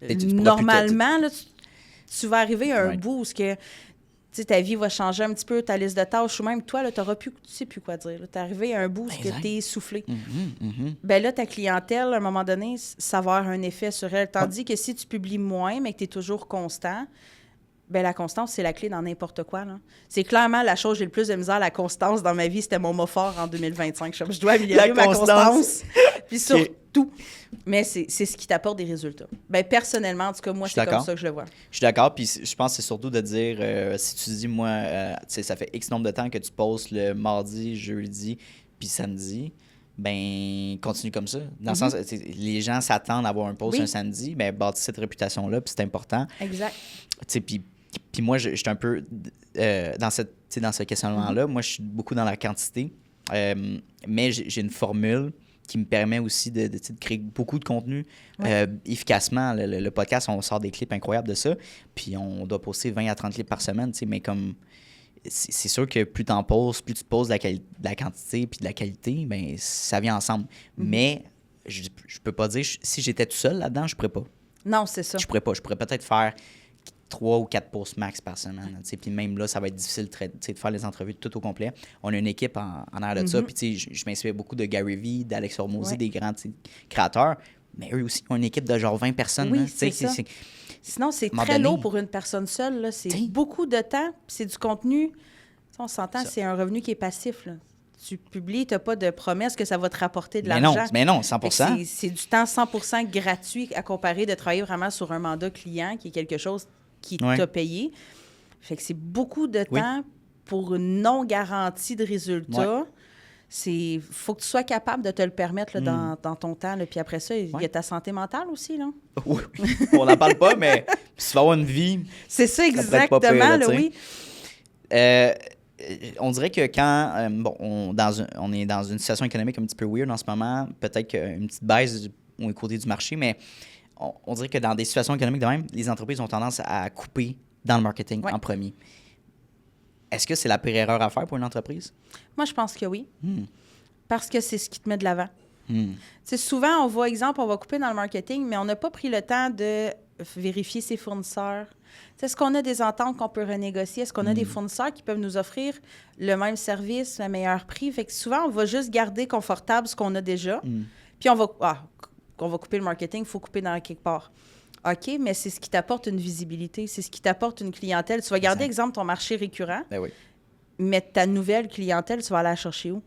Et tu pourras
Normalement, là, tu vas arriver à un bout où ta vie va changer un petit peu, ta liste de tâches, ou même toi, tu ne sais plus quoi dire. Tu es arrivé à un bout où tu es essoufflé. Ben là, ta clientèle, à un moment donné, ça va avoir un effet sur elle. Tandis que si tu publies moins, mais que tu es toujours constant, ben la constance, c'est la clé dans n'importe quoi. Là. C'est clairement la chose que j'ai le plus de misère. La constance dans ma vie, c'était mon mot fort en 2025. Je dois améliorer ma constance. Puis surtout, mais c'est ce qui t'apporte des résultats. Ben personnellement, en tout cas, moi, c'est comme ça que je le vois.
Je suis d'accord. Puis je pense que c'est surtout de dire, si tu dis, moi, ça fait X nombre de temps que tu postes le mardi, jeudi, puis samedi, ben continue comme ça. Dans le sens, les gens s'attendent à avoir un post un samedi, ben bâtis cette réputation-là, puis c'est important.
Exact.
Puis moi, je suis un peu dans ce questionnement-là. Moi, je suis beaucoup dans la quantité, mais j'ai une formule qui me permet aussi de créer beaucoup de contenu efficacement. Le podcast, on sort des clips incroyables de ça, puis on doit poster 20 à 30 clips par semaine, mais comme c'est sûr que plus tu en poses, plus tu poses de la quantité puis de la qualité, ben ça vient ensemble. Mais je peux pas dire, si j'étais tout seul là-dedans, je pourrais pas.
Non, c'est ça.
Je pourrais pas. Je pourrais peut-être faire 3 ou 4 posts max par semaine. Puis même là, ça va être difficile de faire les entrevues tout au complet. On a une équipe en arrière de ça. Puis je m'inspire beaucoup de Gary Vee, d'Alex Hormozy, des grands créateurs. Mais eux aussi ont une équipe de genre 20 personnes.
Oui,
là.
c'est ça. Sinon, c'est très lourd pour une personne seule. Là. C'est beaucoup de temps. Puis c'est du contenu. On s'entend, c'est un revenu qui est passif. Là. Tu publies, tu n'as pas de promesse que ça va te rapporter de l'argent.
Mais non, 100%.
C'est du temps 100% gratuit à comparer de travailler vraiment sur un mandat client qui est quelque chose qui t'a payé. Fait que c'est beaucoup de temps pour une non-garantie de résultats. Il faut que tu sois capable de te le permettre là, dans ton temps. Là. Puis après ça, il y a ta santé mentale aussi. Là.
Oui, on n'en parle pas, mais si tu vas avoir une vie...
C'est ça, exactement, là, oui.
On dirait que quand on est dans une situation économique un petit peu weird en ce moment, peut-être qu'une petite baisse au côté du marché, mais on dirait que dans des situations économiques de même, les entreprises ont tendance à couper dans le marketing en premier. Est-ce que c'est la pire erreur à faire pour une entreprise?
Moi, je pense que oui. Parce que c'est ce qui te met de l'avant. Souvent, on va couper dans le marketing, mais on n'a pas pris le temps de vérifier ses fournisseurs. Est-ce qu'on a des ententes qu'on peut renégocier? Est-ce qu'on a des fournisseurs qui peuvent nous offrir le même service, le meilleur prix? Fait que souvent, on va juste garder confortable ce qu'on a déjà. Puis on va couper le marketing, il faut couper dans quelque part. OK, mais c'est ce qui t'apporte une visibilité, c'est ce qui t'apporte une clientèle. Tu vas garder, exemple, ton marché récurrent, mais ta nouvelle clientèle, tu vas aller la chercher où?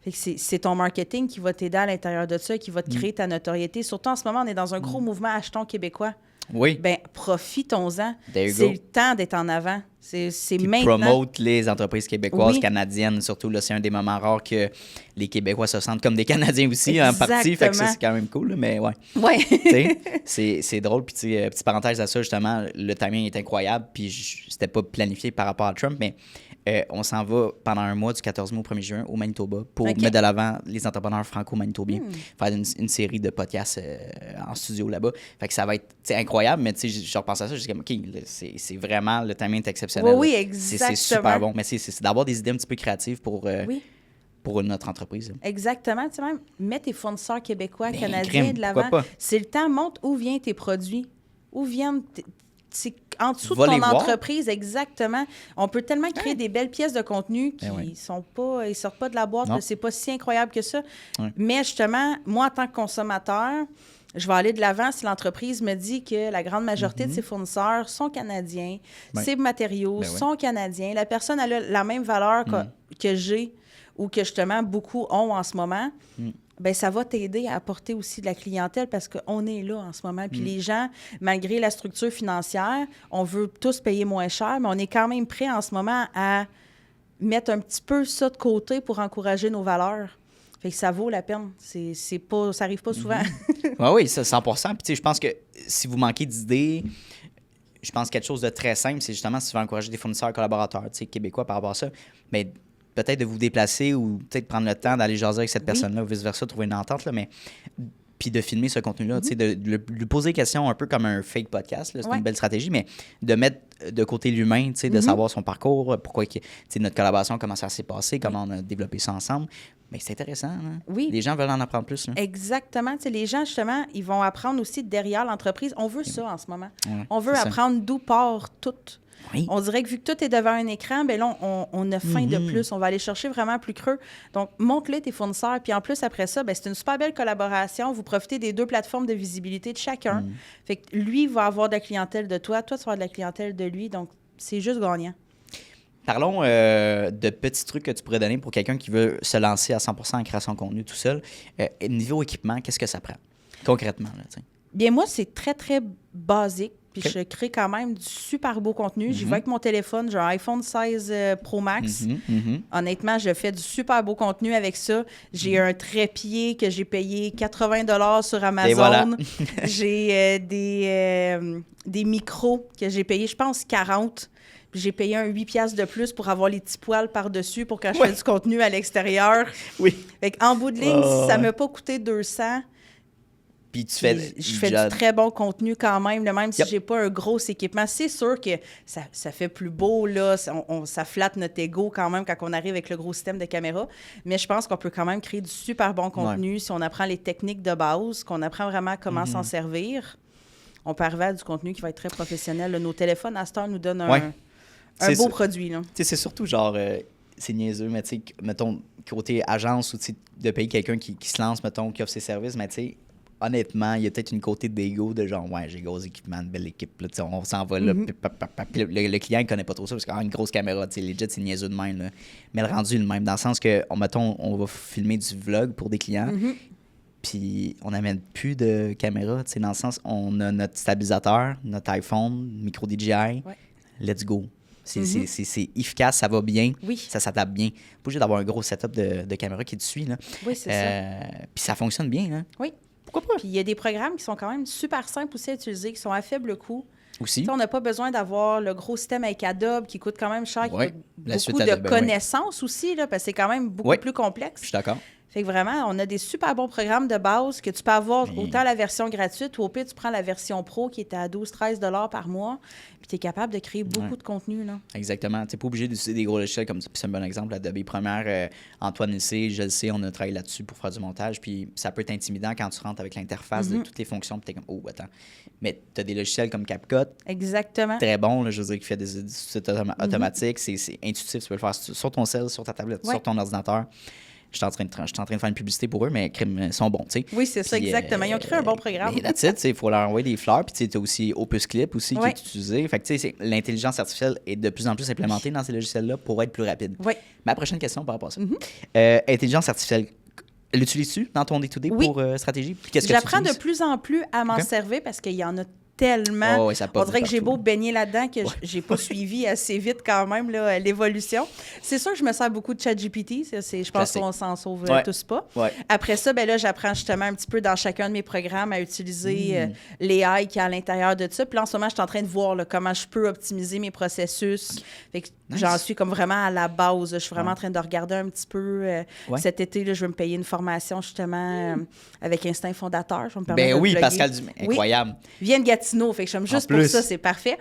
Fait que c'est ton marketing qui va t'aider à l'intérieur de ça, qui va te créer ta notoriété. Surtout en ce moment, on est dans un gros mouvement Achetons québécois.
Oui.
Bien, profitons-en. C'est le temps d'être en avant. C'est maintenant.
Promote les entreprises québécoises, canadiennes, surtout. Là, c'est un des moments rares que les Québécois se sentent comme des Canadiens aussi, en partie. Fait que ça, c'est quand même cool, là, mais ouais. C'est drôle. Puis, petite parenthèse à ça, justement, le timing est incroyable. Puis, c'était pas planifié par rapport à Trump, mais on s'en va pendant un mois, du 14 mai au 1er juin, au Manitoba, pour mettre de l'avant les entrepreneurs franco-manitobiens. Faire une série de podcasts en studio là-bas. Fait que ça va être incroyable, mais je repense à ça, je dis comme, OK, c'est vraiment, le timing est exceptionnel.
Oui, exactement.
C'est super bon. Mais c'est d'avoir des idées un petit peu créatives pour notre entreprise.
Exactement. Tu sais, même, mets tes fournisseurs québécois, canadiens de l'avant. C'est le temps, montre où viennent tes produits, où viennent... C'est en dessous de ton entreprise, exactement. On peut tellement créer des belles pièces de contenu qui ils sortent pas de la boîte. C'est pas si incroyable que ça. Mais justement, moi, en tant que consommateur, je vais aller de l'avant si l'entreprise me dit que la grande majorité de ses fournisseurs sont canadiens, ses matériaux sont canadiens, la personne a la même valeur que j'ai ou que justement beaucoup ont en ce moment. Bien, ça va t'aider à apporter aussi de la clientèle parce qu'on est là en ce moment. Puis les gens, malgré la structure financière, on veut tous payer moins cher, mais on est quand même prêt en ce moment à mettre un petit peu ça de côté pour encourager nos valeurs. Fait que ça vaut la peine. C'est pas, ça arrive pas souvent.
Oui, ça, 100%. Puis, tu sais, je pense que si vous manquez d'idées, je pense que quelque chose de très simple, c'est justement si tu veux encourager des fournisseurs collaborateurs, tu sais, québécois par rapport à ça, mais peut-être de vous déplacer ou peut-être prendre le temps d'aller jaser avec cette personne-là ou vice-versa, trouver une entente, là, mais puis de filmer ce contenu-là, tu sais, de lui poser des questions un peu comme un fake podcast, là, c'est une belle stratégie, mais de mettre de côté l'humain, tu sais, de savoir son parcours, pourquoi, tu sais, notre collaboration, comment ça s'est passé, comment on a développé ça ensemble. Mais c'est intéressant, hein?
Oui.
Les gens veulent en apprendre plus. Là.
Exactement. Tu sais, les gens, justement, ils vont apprendre aussi derrière l'entreprise. On veut ça en ce moment.
Ouais,
on veut apprendre d'où part tout.
Oui.
On dirait que vu que tout est devant un écran, bien là, on a faim de plus. On va aller chercher vraiment plus creux. Donc, montre-les tes fournisseurs. Puis en plus, après ça, bien, c'est une super belle collaboration. Vous profitez des 2 plateformes de visibilité de chacun. Fait que lui va avoir de la clientèle de toi. Toi, tu vas avoir de la clientèle de lui. Donc, c'est juste gagnant.
Parlons de petits trucs que tu pourrais donner pour quelqu'un qui veut se lancer à 100% en création de contenu tout seul. Niveau équipement, qu'est-ce que ça prend concrètement? Là,
bien, moi, c'est très, très basique. Puis je crée quand même du super beau contenu. J'y vais avec mon téléphone. J'ai un iPhone 16 Pro Max. Honnêtement, je fais du super beau contenu avec ça. J'ai un trépied que j'ai payé 80$ sur Amazon.
Et voilà.
J'ai des micros que j'ai payé, je pense, 40$. J'ai payé un 8$ de plus pour avoir les petits poils par-dessus pour quand je fais du contenu à l'extérieur.
Oui.
Fait en bout de ligne, ça ne m'a pas coûté 200$.
Puis tu fais...
Je fais du très bon contenu quand même, même si j'ai pas un gros équipement. C'est sûr que ça fait plus beau, là. Ça flatte notre ego quand même quand on arrive avec le gros système de caméra. Mais je pense qu'on peut quand même créer du super bon contenu si on apprend les techniques de base, qu'on apprend vraiment comment s'en servir. On peut arriver à du contenu qui va être très professionnel. Là, nos téléphones, à cette heure, nous donnent un beau produit. Tu
sais, c'est surtout genre, c'est niaiseux, mais tu sais, mettons, côté agence ou de payer quelqu'un qui se lance, mettons, qui offre ses services, mais tu sais, honnêtement, il y a peut-être une côté d'ego de genre, ouais, j'ai gros équipement, une belle équipe, là, on s'en va là, puis le client ne connaît pas trop ça parce qu'il a une grosse caméra, tu sais, legit, c'est niaiseux de même, là. Mais le rendu est le même, dans le sens que, mettons, on va filmer du vlog pour des clients, puis on n'amène plus de caméra, tu sais, dans le sens, on a notre stabilisateur, notre iPhone, micro DJI, let's go. C'est efficace, ça va bien, ça s'adapte bien. Pas obligé d'avoir un gros setup de caméra qui te suit. Là.
Oui, c'est ça.
Puis ça fonctionne bien. Là.
Oui.
Pourquoi pas?
Puis il y a des programmes qui sont quand même super simples aussi à utiliser, qui sont à faible coût.
Aussi.
T'sais, on n'a pas besoin d'avoir le gros système avec Adobe qui coûte quand même cher, qui coûte beaucoup
Adobe,
de connaissances aussi, là, parce que c'est quand même beaucoup plus complexe.
Je suis d'accord.
Fait que vraiment, on a des super bons programmes de base que tu peux avoir autant la version gratuite ou au pire, tu prends la version pro qui est à 12-13$ par mois, puis tu es capable de créer beaucoup de contenu. Là.
Exactement. Tu n'es pas obligé d'utiliser des gros logiciels comme ça. Puis c'est un bon exemple. Adobe Premiere, Antoine le sait, je le sais, on a travaillé là-dessus pour faire du montage. Puis ça peut être intimidant quand tu rentres avec l'interface de toutes les fonctions. Puis tu es comme, oh, attends. Mais tu as des logiciels comme CapCut.
Exactement.
Très bon, là, je veux dire, qui fait des édits automatiques. C'est intuitif. Tu peux le faire sur ton cell, sur ta tablette, sur ton ordinateur. Je suis en train de faire une publicité pour eux, mais ils sont bons, tu sais.
Oui, c'est ça, exactement. Ils ont créé un bon programme.
Et that's it, il faut leur envoyer des fleurs. Puis tu as aussi Opus Clip aussi qui est utilisé. Fait que tu sais, l'intelligence artificielle est de plus en plus implémentée dans ces logiciels-là pour être plus rapide.
Oui.
Ma prochaine question par rapport à ça. Intelligence artificielle, l'utilises-tu dans ton day-to-day pour stratégie? Qu'est-ce que
j'apprends de plus en plus à m'en servir parce qu'il y en a tellement. On dirait que j'ai beau baigner là-dedans que j'ai pas suivi assez vite quand même là, l'évolution. C'est sûr que je me sers beaucoup de ChatGPT. Je pense qu'on s'en sauve tous pas. Après ça, ben là, j'apprends justement un petit peu dans chacun de mes programmes à utiliser l'AI qui est à l'intérieur de ça. Puis là, en ce moment, je suis en train de voir là, comment je peux optimiser mes processus. Fait que j'en suis comme vraiment à la base. Je suis vraiment en train de regarder un petit peu. Cet été, là, je vais me payer une formation justement avec Instinct Fondateur. Je vais me permettre de
Pascal Dumais, incroyable.
Viens de Gatineau, fait que j'aime juste pour ça, c'est parfait.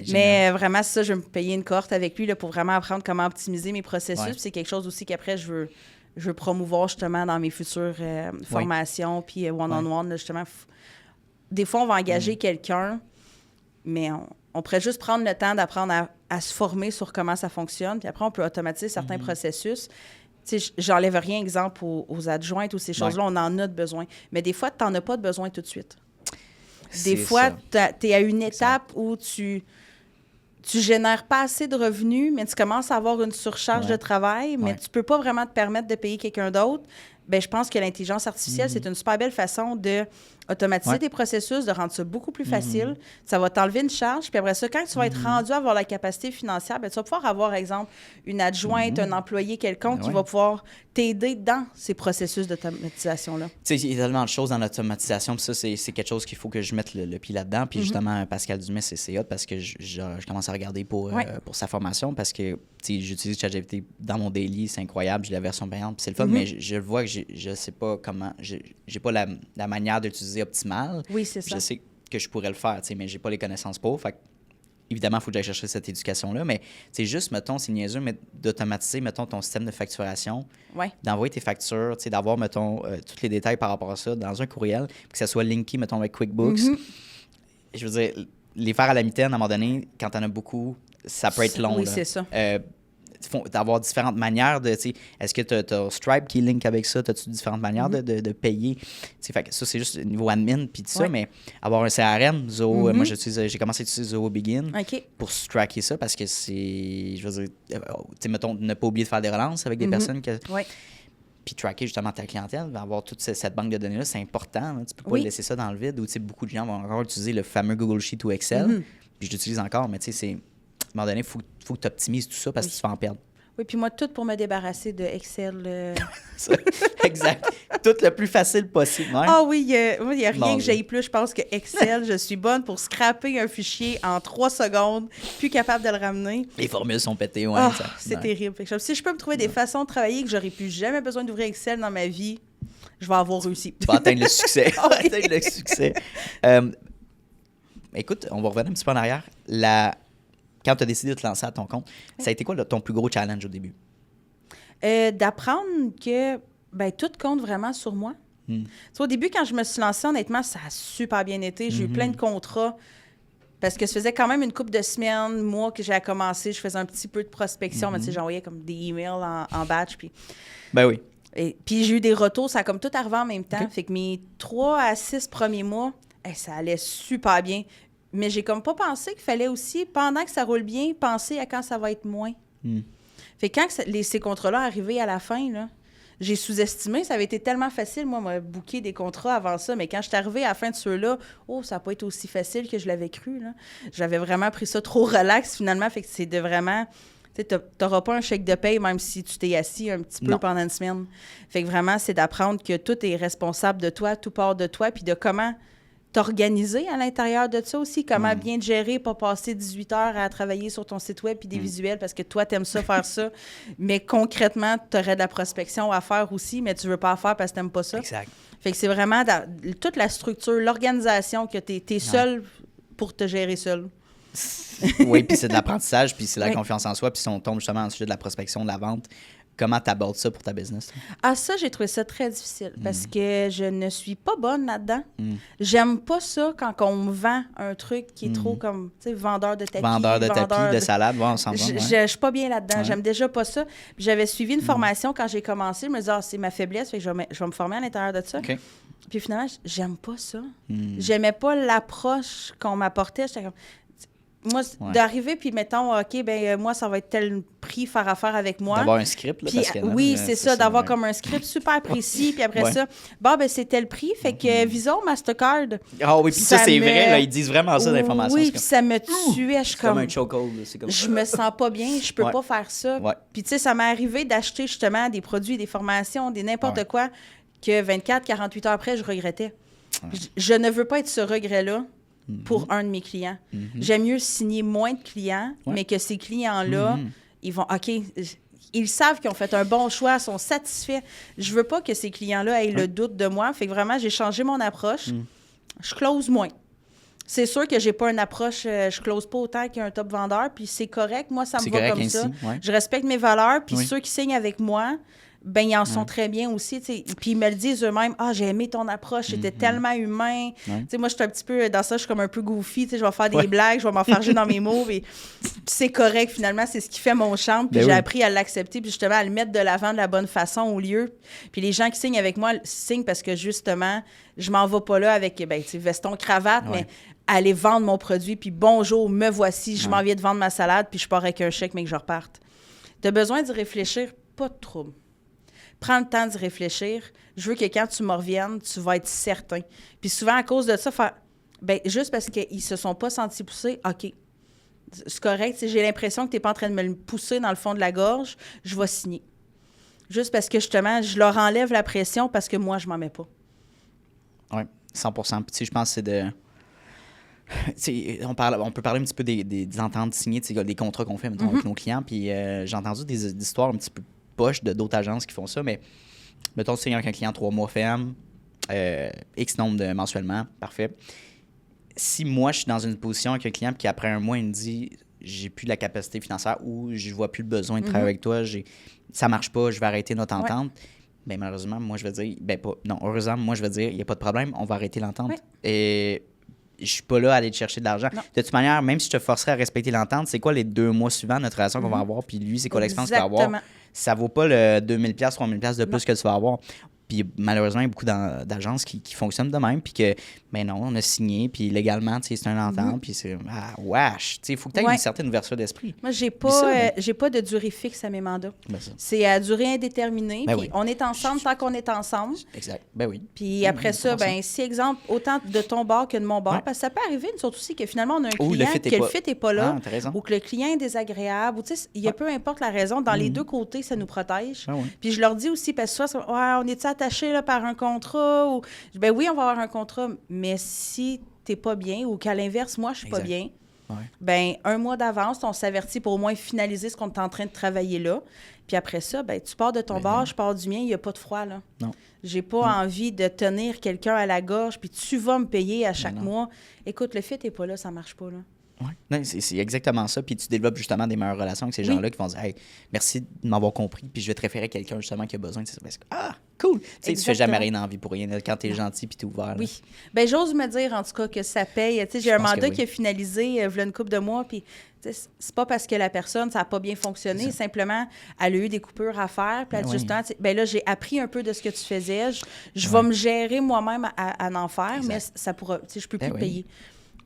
Mais vraiment, ça, je vais me payer une cohorte avec lui là, pour vraiment apprendre comment optimiser mes processus. Puis c'est quelque chose aussi qu'après, je veux promouvoir justement dans mes futures formations, puis one-on-one, là, justement. Des fois, on va engager quelqu'un, mais on pourrait juste prendre le temps d'apprendre à se former sur comment ça fonctionne, puis après, on peut automatiser certains processus. Tu sais, j'enlève rien, exemple, aux adjointes ou ces choses-là, on en a de besoin. Mais des fois, tu n'en as pas de besoin tout de suite. Des fois, tu es à une étape où tu génères pas assez de revenus, mais tu commences à avoir une surcharge de travail, mais tu peux pas vraiment te permettre de payer quelqu'un d'autre. Bien, je pense que l'intelligence artificielle, c'est une super belle façon de automatiser tes processus, de rendre ça beaucoup plus facile. Ça va t'enlever une charge. Puis après ça, quand tu vas être rendu à avoir la capacité financière, bien, tu vas pouvoir avoir, exemple, une adjointe, un employé quelconque qui va pouvoir t'aider dans ces processus d'automatisation-là.
Tu sais, il y a tellement de choses dans l'automatisation, puis ça, c'est quelque chose qu'il faut que je mette le pied là-dedans. Puis justement, Pascal Dumais, c'est hot parce que je commence à regarder pour sa formation parce que j'utilise ChatGPT dans mon daily, c'est incroyable, j'ai la version payante, puis c'est le fun, mais je vois que je sais pas comment, j'ai pas la manière de l'utiliser optimale.
Oui, c'est ça.
Je sais que je pourrais le faire, mais j'ai pas les connaissances pour. Fait que, évidemment, il faut que j'aille chercher cette éducation-là, mais c'est juste, mettons, c'est niaiseux, mais d'automatiser, mettons, ton système de facturation, d'envoyer tes factures, d'avoir, mettons, tous les détails par rapport à ça dans un courriel, puis que ça soit linké, mettons, avec QuickBooks. Je veux dire, les faire à la mitaine, à un moment donné, quand t'en as beaucoup, ça peut être long.
Oui,
là.
c'est ça.
D'avoir différentes manières de, est-ce que tu as Stripe qui link avec ça? As-tu différentes manières de payer? Fait que ça, c'est juste niveau admin puis tout ça, mais avoir un CRM, Zoho, moi, j'ai commencé à utiliser Zoho Begin pour tracker ça parce que c'est, je veux dire, mettons, ne pas oublier de faire des relances avec des personnes que... Puis tracker justement ta clientèle, avoir toute cette banque de données-là, c'est important. Hein, tu peux pas laisser ça dans le vide où beaucoup de gens vont encore utiliser le fameux Google Sheet ou Excel. Puis je l'utilise encore, mais tu sais, c'est... À un moment donné, il faut que tu optimises tout ça parce que tu vas en perdre.
Oui, puis moi, tout pour me débarrasser de Excel.
Exact. Tout le plus facile possible.
Ah oui, il n'y a rien que j'aille plus, je pense, que Excel. Je suis bonne pour scraper un fichier en 3 secondes, plus capable de le ramener.
Les formules sont pétées,
c'est terrible. Si je peux me trouver des façons de travailler que j'aurais plus jamais besoin d'ouvrir Excel dans ma vie, je vais avoir réussi.
Tu vas atteindre le succès. Écoute, on va revenir un petit peu en arrière. Quand tu as décidé de te lancer à ton compte, ça a été quoi ton plus gros challenge au début?
D'apprendre que tout compte vraiment sur moi. Au début, quand je me suis lancée, honnêtement, ça a super bien été. J'ai eu plein de contrats parce que ça faisait quand même une couple de semaines, mois que j'ai commencé. Je faisais un petit peu de prospection, mais j'envoyais comme des emails en batch. Puis...
Ben oui.
Puis j'ai eu des retours, ça a comme tout arrivé en même temps. Fait que mes 3 à 6 premiers mois, ça allait super bien. Mais j'ai comme pas pensé qu'il fallait aussi, pendant que ça roule bien, penser à quand ça va être moins. Fait que quand ces contrats-là arrivaient à la fin, là, j'ai sous-estimé. Ça avait été tellement facile, moi, me booker des contrats avant ça. Mais quand je suis arrivée à la fin de ceux-là, ça n'a pas été aussi facile que je l'avais cru. Là. J'avais vraiment pris ça trop relax, finalement. Fait que c'est de vraiment... Tu n'auras pas un chèque de paye, même si tu t'es assis un petit peu pendant une semaine. Fait que vraiment, c'est d'apprendre que tout est responsable de toi, tout part de toi, puis de comment... t'organiser à l'intérieur de ça aussi, comment bien te gérer, pas passer 18 heures à travailler sur ton site web puis des visuels parce que toi, t'aimes ça, faire ça, mais concrètement, t'aurais de la prospection à faire aussi, mais tu veux pas la faire parce que t'aimes pas ça.
Exact.
Fait que c'est vraiment toute la structure, l'organisation que t'es seul pour te gérer seul.
Oui, puis c'est de l'apprentissage, puis c'est de la confiance en soi, puis si on tombe justement dans le sujet de la prospection, de la vente, comment tu abordes ça pour ta business?
Ça, j'ai trouvé ça très difficile parce que je ne suis pas bonne là-dedans. J'aime pas ça quand on me vend un truc qui est trop comme, tu sais, vendeur de tapis.
Vendeur de tapis, de salade, on s'en va.
Je suis pas bien là-dedans. J'aime déjà pas ça. Puis j'avais suivi une formation quand j'ai commencé. Je me disais, c'est ma faiblesse, fait que je vais me former à l'intérieur de ça.
Okay.
Puis finalement, j'aime pas ça. J'aimais pas l'approche qu'on m'apportait. J'étais comme... Moi, d'arriver, puis mettons, OK, moi, ça va être tel prix, faire affaire avec moi.
D'avoir un script, là,
puis,
parce que...
Oui, c'est ça, d'avoir comme un script super précis, puis après ça, c'est tel prix, fait que Visa, Mastercard...
Ah oui, puis ça c'est vrai, là, ils disent vraiment ça, l'information.
Oui, puis ça me tuait, je
comme un chokehold, c'est comme
je me sens pas bien, je peux pas faire ça. Puis tu sais, ça m'est arrivé d'acheter justement des produits, des formations, des n'importe quoi, que 24, 48 heures après, je regrettais. Je ne veux pas être ce regret-là pour un de mes clients. J'aime mieux signer moins de clients, mais que ces clients-là, ils vont... OK, ils savent qu'ils ont fait un bon choix, sont satisfaits. Je veux pas que ces clients-là aient le doute de moi. Fait que vraiment, j'ai changé mon approche. Je close moins. C'est sûr que j'ai pas une approche... je close pas autant qu'un top vendeur, puis c'est correct. Moi, ça me va comme ça. Je respecte mes valeurs, puis ceux qui signent avec moi... ils en sont très bien aussi. T'sais. Puis ils me le disent eux-mêmes. J'ai aimé ton approche, c'était tellement humain. Moi, je suis un petit peu dans ça, je suis comme un peu goofy. Je vais faire des blagues, je vais m'enfarger dans mes mots. Et c'est correct, finalement, c'est ce qui fait mon charme. Puis j'ai appris à l'accepter, puis justement à le mettre de l'avant de la bonne façon au lieu. Puis les gens qui signent avec moi signent parce que justement, je m'en vais pas là avec veston, cravate, mais aller vendre mon produit. Puis bonjour, me voici, je m'en viens de vendre ma salade, puis je pars avec un chèque, mais que je reparte. Tu as besoin d'y réfléchir, pas de trouble. Prends le temps d'y réfléchir. Je veux que quand tu me reviennes, tu vas être certain. Puis souvent, à cause de ça, juste parce qu'ils se sont pas sentis poussés, OK, c'est correct. J'ai l'impression que tu n'es pas en train de me le pousser dans le fond de la gorge, je vais signer. Juste parce que, justement, je leur enlève la pression parce que moi, je m'en mets pas.
Oui, 100%. Puis, je pense que c'est de... on peut parler un petit peu des ententes signées, des contrats qu'on fait, mettons, avec nos clients. Puis j'ai entendu des histoires un petit peu poches d'autres agences qui font ça, mais mettons, tu signes avec un client 3 mois ferme, X nombre de mensuellement, parfait. Si moi, je suis dans une position avec un client puis qu'après un mois, il me dit j'ai plus la capacité financière ou je vois plus le besoin de travailler avec toi, ça marche pas, je vais arrêter notre entente. Bien, malheureusement, moi, je vais dire, heureusement, moi, je vais dire, il n'y a pas de problème, on va arrêter l'entente. Et je suis pas là à aller te chercher de l'argent. De toute manière, même si je te forcerais à respecter l'entente, c'est quoi les 2 mois suivants de notre relation qu'on va avoir, puis lui, c'est quoi l'expérience qu'il va avoir? Ça vaut pas le 2000$, 3000$ de plus que tu vas avoir. Puis malheureusement, il y a beaucoup d'agences qui fonctionnent de même, puis que, non, on a signé, puis légalement, tu sais, c'est un entente, puis c'est, wesh, tu sais, il faut que tu aies une certaine ouverture d'esprit.
Moi, j'ai pas de durée fixe à mes mandats. C'est à durée indéterminée, puis on est ensemble tant qu'on est ensemble.
Exact, oui.
Puis après ça, si, exemple, autant de ton bord que de mon bord, parce que ça peut arriver, nous autres aussi, que finalement, on a un client que le fit n'est pas là, ou que le client est désagréable, ou tu sais, il y a peu importe la raison, dans les deux côtés, ça nous protège. Puis je leur dis aussi, parce que on est attaché là, par un contrat, ou oui, on va avoir un contrat, mais si t'es pas bien ou qu'à l'inverse, moi, je suis pas bien, un mois d'avance, on s'avertit pour au moins finaliser ce qu'on est en train de travailler là. Puis après ça, tu pars de ton bord, je pars du mien, il n'y a pas de froid, là. Non. J'ai pas envie de tenir quelqu'un à la gorge, puis tu vas me payer à chaque mois. Écoute, le fit n'est pas là, ça marche pas, là.
Oui, non, c'est exactement ça. Puis tu développes justement des meilleures relations avec ces gens-là qui vont dire hey, merci de m'avoir compris, puis je vais te référer à quelqu'un justement qui a besoin de ça. Cool! Tu fais jamais rien en vie pour rien quand tu es gentil puis tu es ouvert. Là.
Oui. J'ose me dire en tout cas que ça paye. J'ai un mandat qui a finalisé il y a une couple de mois, puis c'est pas parce que la personne, ça n'a pas bien fonctionné, simplement, elle a eu des coupures à faire, puis justement, là, j'ai appris un peu de ce que tu faisais. Je vais me gérer moi-même à en faire, mais ça pourra, je peux plus payer.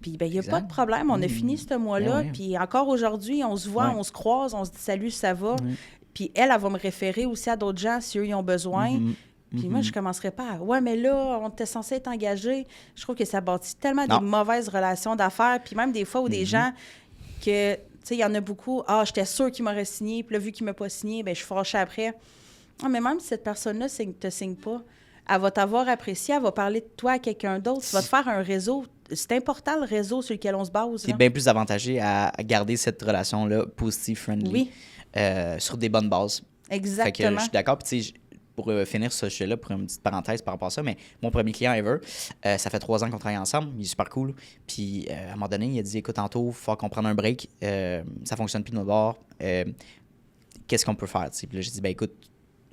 Puis, il n'y a pas de problème. On a fini ce mois-là. Puis, encore aujourd'hui, on se voit, on se croise, on se dit « Salut, ça va? » Puis, elle va me référer aussi à d'autres gens si eux, ils ont besoin. Puis, moi, je ne commencerai pas à « Ouais, mais là, on était censé être engagé. » Je trouve que ça bâtit tellement des mauvaises relations d'affaires. Puis, même des fois où des gens que, tu sais, il y en a beaucoup. « Ah, j'étais sûre qu'il m'aurait signé. Puis là, vu qu'il ne m'a pas signé, je suis fâchée après. » Ah, mais même si cette personne-là ne te signe pas, elle va t'avoir apprécié, elle va parler de toi à quelqu'un d'autre. Tu vas te faire un réseau. C'est important, le réseau sur lequel on se base.
C'est bien plus avantageux à garder cette relation-là positive, friendly, sur des bonnes bases.
Exactement.
Fait que je suis d'accord. Puis, tu sais, pour finir ce sujet-là, pour une petite parenthèse par rapport à ça, mais mon premier client ever, ça fait 3 ans qu'on travaille ensemble. Il est super cool. Puis, à un moment donné, il a dit écoute, tantôt, il faut qu'on prenne un break. Ça fonctionne plus de notre bord. Qu'est-ce qu'on peut faire? T'sais? Puis là, j'ai dit écoute,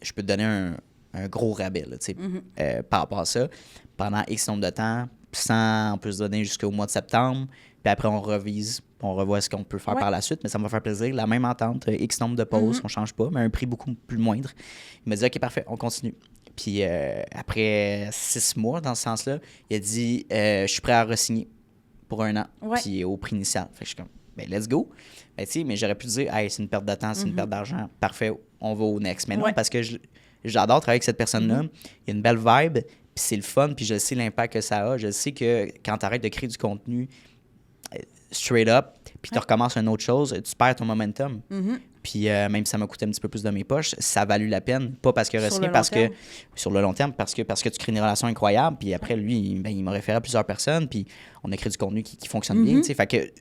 je peux te donner un gros rabais là, par rapport à ça. Pendant X nombre de temps, on peut se donner jusqu'au mois de septembre. Puis après, on revise, on revoit ce qu'on peut faire par la suite. Mais ça me faire plaisir. La même entente, X nombre de pauses, on ne change pas, mais un prix beaucoup plus moindre. Il m'a dit OK, parfait, on continue. Puis après 6 mois, dans ce sens-là, il a dit je suis prêt à re-signer pour 1 an. Puis au prix initial. Fait que je suis comme let's go. Mais j'aurais pu dire hey, c'est une perte de temps, c'est une perte d'argent. Parfait, on va au next. Mais non, parce que j'adore travailler avec cette personne-là. Il y a une belle vibe. Puis c'est le fun, puis je sais l'impact que ça a. Je sais que quand tu arrêtes de créer du contenu straight up, puis tu recommences une autre chose, tu perds ton momentum. Puis même si ça m'a coûté un petit peu plus de mes poches, ça a valu la peine. Pas parce que re-signer, parce que sur le long terme, parce que tu crées une relation incroyable. Puis après, lui, il m'a référé à plusieurs personnes, puis on a créé du contenu qui fonctionne bien. Fait que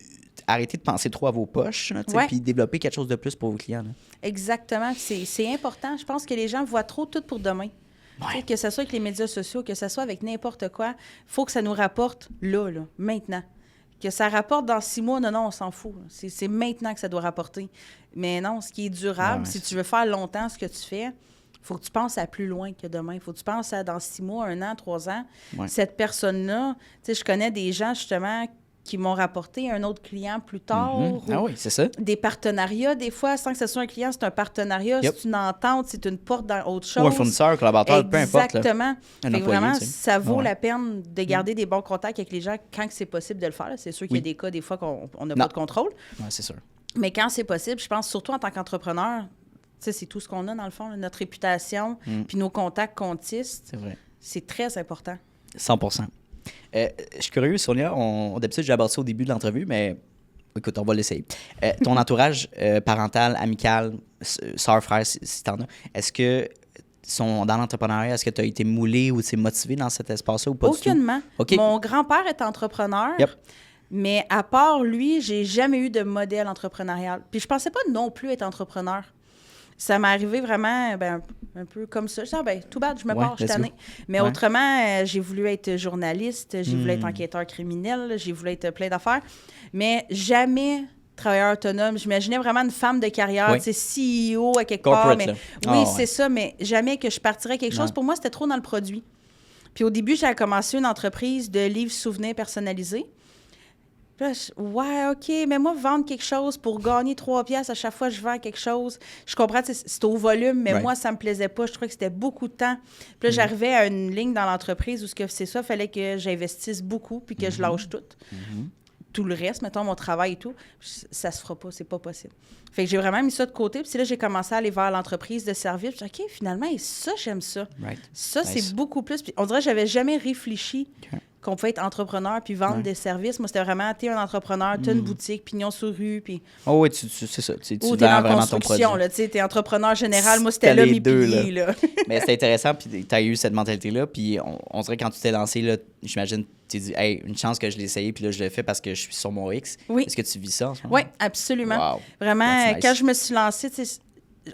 arrêtez de penser trop à vos poches, puis développer quelque chose de plus pour vos clients. Là.
Exactement. C'est important. Je pense que les gens voient trop tout pour demain. Que ce soit avec les médias sociaux, que ce soit avec n'importe quoi, il faut que ça nous rapporte là, maintenant. Que ça rapporte dans 6 mois, non, on s'en fout. C'est maintenant que ça doit rapporter. Mais non, ce qui est durable, si tu veux faire longtemps ce que tu fais, il faut que tu penses à plus loin que demain. Il faut que tu penses à dans 6 mois, 1 an, 3 ans. Cette personne-là, tu sais, je connais des gens, justement, qui m'ont rapporté un autre client plus tard.
Ah oui, c'est ça.
Des partenariats, des fois, sans que ce soit un client, c'est un partenariat, c'est une entente, c'est une porte dans autre chose.
Ou un fournisseur, collaborateur, peu importe.
Exactement. Vraiment, ça vaut la peine de garder des bons contacts avec les gens quand c'est possible de le faire. C'est sûr qu'il y a des cas, des fois, qu'on n'a pas de contrôle.
Oui, c'est sûr.
Mais quand c'est possible, je pense, surtout en tant qu'entrepreneur, sais, c'est tout ce qu'on a, dans le fond, là, notre réputation, puis nos contacts qu'on tisse.
C'est vrai.
C'est très important.
100%. Je suis curieux, Sonia, d'habitude, j'aborde ça au début de l'entrevue, mais écoute, on va l'essayer. Ton entourage parental, amical, sœur, frère, si t'en as, est-ce que sont dans l'entrepreneuriat? Est-ce que tu as été moulé ou motivé dans cet espace-là ou pas
Aucunement.
Du tout? OK.
Mon grand-père est entrepreneur,
Yep.
mais à part lui, j'ai jamais eu de modèle entrepreneurial. Puis je pensais pas non plus être entrepreneur. Ça m'est arrivé vraiment un peu comme ça. Je disais, tout bad, je me pars, je suis tannée. Mais autrement, j'ai voulu être journaliste, j'ai voulu être enquêteur criminel, j'ai voulu être plein d'affaires, mais jamais travailleur autonome. J'imaginais vraiment une femme de carrière, tu sais, CEO à quelque
Corporate,
part.
là.
Oui, c'est ça, mais jamais que je partirais quelque chose. Pour moi, c'était trop dans le produit. Puis au début, j'ai commencé une entreprise de livres souvenirs personnalisés. Puis là, OK, mais moi, vendre quelque chose pour gagner 3 piastres à chaque fois que je vends quelque chose, je comprends, c'est au volume, mais moi, ça me plaisait pas. Je trouvais que c'était beaucoup de temps. Puis là, j'arrivais à une ligne dans l'entreprise où c'est ça, il fallait que j'investisse beaucoup puis que je lâche tout. Tout le reste, mettons, mon travail et tout, ça se fera pas, c'est pas possible. Fait que j'ai vraiment mis ça de côté. Puis là, j'ai commencé à aller vers l'entreprise de service. Puis OK, finalement, et ça, j'aime ça. Ça, c'est beaucoup plus. Puis on dirait que j'avais jamais réfléchi qu'on pouvait être entrepreneur puis vendre des services. Moi, c'était vraiment, t'es un entrepreneur, t'as une boutique, pignon sur rue, puis...
Oh oui, c'est ça. Tu
ou
vends
t'es dans la
vraiment ton
construction,
produit.
là, tu sais, t'es entrepreneur général. Moi, c'était là mes piliers, là.
Mais c'était intéressant, puis t'as eu cette mentalité-là, puis on dirait quand tu t'es lancé, là, j'imagine, tu t'es dit, hey, une chance que je l'ai essayé, puis là, je l'ai fait parce que je suis sur mon X.
Oui.
Est-ce que tu vis ça en ce moment?
Oui, absolument.
Wow.
Vraiment,
That's nice.
quand je me suis lancée, tu sais,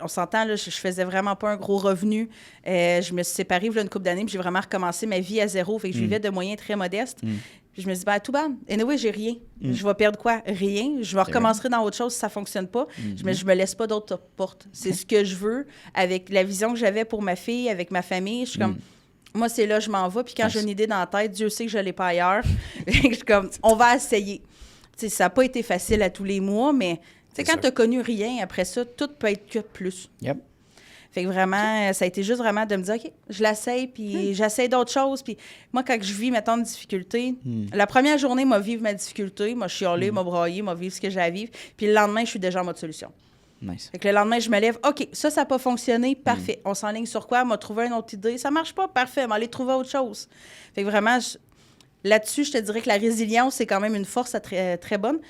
on s'entend, là, je faisais vraiment pas un gros revenu. Je me suis séparée il y a une couple d'années, puis j'ai vraiment recommencé ma vie à zéro. Fait que je vivais de moyens très modestes. Puis je me suis dit, tout bad. Anyway, j'ai rien. Je vais perdre quoi? Rien. Je vais recommencer dans autre chose si ça fonctionne pas. Je me laisse pas d'autres portes. C'est ce que je veux, avec la vision que j'avais pour ma fille, avec ma famille. Je suis comme... Moi, c'est là, je m'en vais. Puis quand j'ai une idée dans la tête, Dieu sait que je ne l'ai pas ailleurs. Je suis comme, on va essayer. T'sais, ça n'a pas été facile à tous les mois, mais quand tu n'as connu rien, après ça, tout peut être que plus.
Yep.
Fait que vraiment, ça a été juste vraiment de me dire, OK, je l'essaye, puis j'essaye d'autres choses. Puis moi, quand je vis, mettons, une difficulté, la première journée, moi, vivre ma difficulté, moi, chialer, moi, brailler, moi, vivre ce que j'ai à vivre. Puis le lendemain, je suis déjà en mode solution.
Nice.
Fait que le lendemain, je me lève, OK, ça n'a pas fonctionné, parfait. On s'enligne sur quoi? On m'a trouvé une autre idée. Ça marche pas, parfait, on va aller trouver autre chose. Fait que vraiment, là-dessus, je te dirais que la résilience, c'est quand même une force très, très bonne.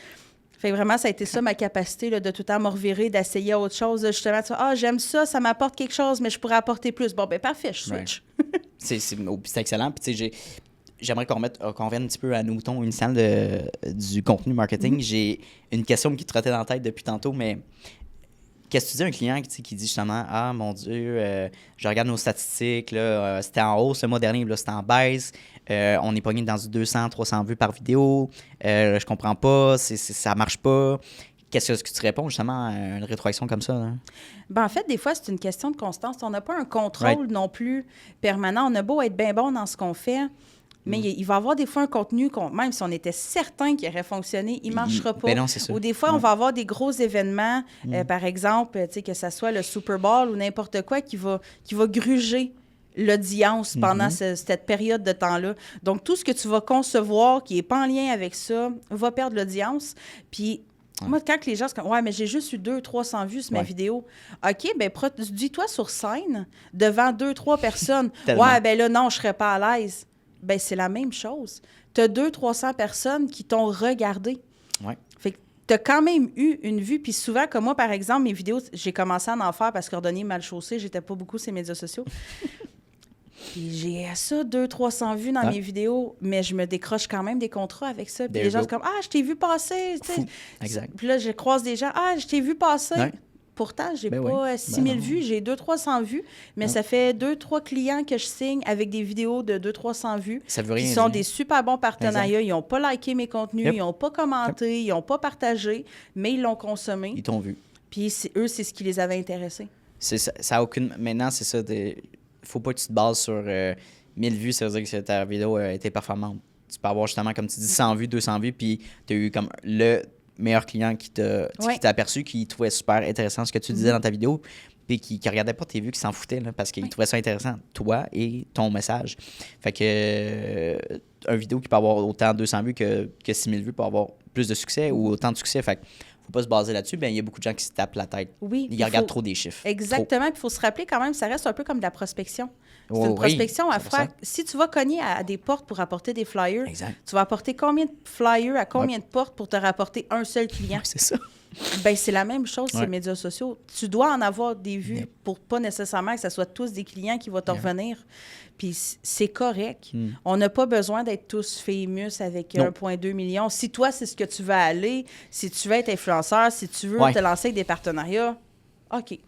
Fait que vraiment, ça a été ça, ma capacité là, de tout le temps me revirer, d'essayer autre chose. Justement, j'aime ça, ça m'apporte quelque chose, mais je pourrais apporter plus. Bon, ben parfait, je switch.
C'est excellent. Puis, tu sais, j'aimerais qu'on revienne un petit peu à nos moutons initiales du contenu marketing. J'ai une question qui te trottait dans la tête depuis tantôt, mais qu'est-ce que tu dis à un client qui dit justement, ah mon Dieu, je regarde nos statistiques, là, c'était en hausse le mois dernier, là, c'était en baisse, on est pogné dans du 200, 300 vues par vidéo, je comprends pas, ça marche pas. Qu'est-ce que tu réponds justement à une rétroaction comme ça? Là?
Ben, en fait, des fois, c'est une question de constance. On n'a pas un contrôle non plus permanent. On a beau être bien bon dans ce qu'on fait, mais il va y avoir des fois un contenu, même si on était certain qu'il aurait fonctionné, il ne marchera pas.
Ben non, c'est ça.
Ou des fois, on va avoir des gros événements, par exemple, que ce soit le Super Bowl ou n'importe quoi, qui va gruger l'audience pendant cette période de temps-là. Donc, tout ce que tu vas concevoir qui n'est pas en lien avec ça va perdre l'audience. Puis, moi, quand les gens se disent « Ouais, mais j'ai juste eu 200-300 vues sur ma vidéo. » OK, bien, dis-toi sur scène, devant 2-3 personnes. Ouais, bien là, non, je ne serais pas à l'aise. Bien, c'est la même chose. Tu as 200-300 personnes qui t'ont regardé.
Ouais.
Fait que tu as quand même eu une vue. Puis souvent, comme moi, par exemple, mes vidéos, j'ai commencé à en faire parce qu'ordonné mal chaussé, j'étais pas beaucoup sur les médias sociaux. Puis j'ai ça, 200-300 vues dans mes vidéos, mais je me décroche quand même des contrats avec ça. Puis les gens sont comme, ah, je t'ai vu passer.
Exact.
Puis là, je croise des gens, ah, je t'ai vu passer. Ouais. Pourtant, j'ai pas 6000 vues, j'ai 200-300 vues, mais ça fait 2-3 clients que je signe avec des vidéos de 200-300 vues.
Ça veut rien
qui sont
dire.
Des super bons partenariats. Ils n'ont pas liké mes contenus, ils n'ont pas commenté, ils n'ont pas partagé, mais ils l'ont consommé.
Ils t'ont vu.
Puis eux, c'est ce qui les avait intéressés.
Ça a aucune... Maintenant, c'est ça. Faut pas que tu te bases sur 1000 vues, ça veut dire que ta vidéo a été performante. Tu peux avoir justement, comme tu dis, 100 vues, 200 vues, puis tu as eu comme le meilleur client qui t'a aperçu, qui trouvait super intéressant ce que tu disais dans ta vidéo, puis qui regardait pas tes vues, qui s'en foutait, là, parce qu'il trouvait ça intéressant, toi et ton message. Fait que une vidéo qui peut avoir autant 200 vues que 6000 vues peut avoir plus de succès ou autant de succès. Fait que faut faut pas se baser là-dessus, bien, il y a beaucoup de gens qui se tapent la tête.
Oui.
Ils regardent trop des chiffres.
Exactement. Puis il faut se rappeler quand même, ça reste un peu comme de la prospection. C'est
Oh,
une prospection
oui,
à faire. Si tu vas cogner à des portes pour apporter des flyers,
Exact.
tu vas apporter combien de flyers à combien de portes pour te rapporter un seul client?
Ouais, c'est ça.
Ben, c'est la même chose sur
Ouais.
les médias sociaux. Tu dois en avoir des vues
Yep.
pour pas nécessairement que ce soit tous des clients qui vont te revenir. Puis c'est correct. On n'a pas besoin d'être tous famous avec
Non.
1,2 million. Si toi, c'est ce que tu veux aller, si tu veux être influenceur, si tu veux
Ouais.
te lancer avec des partenariats, OK.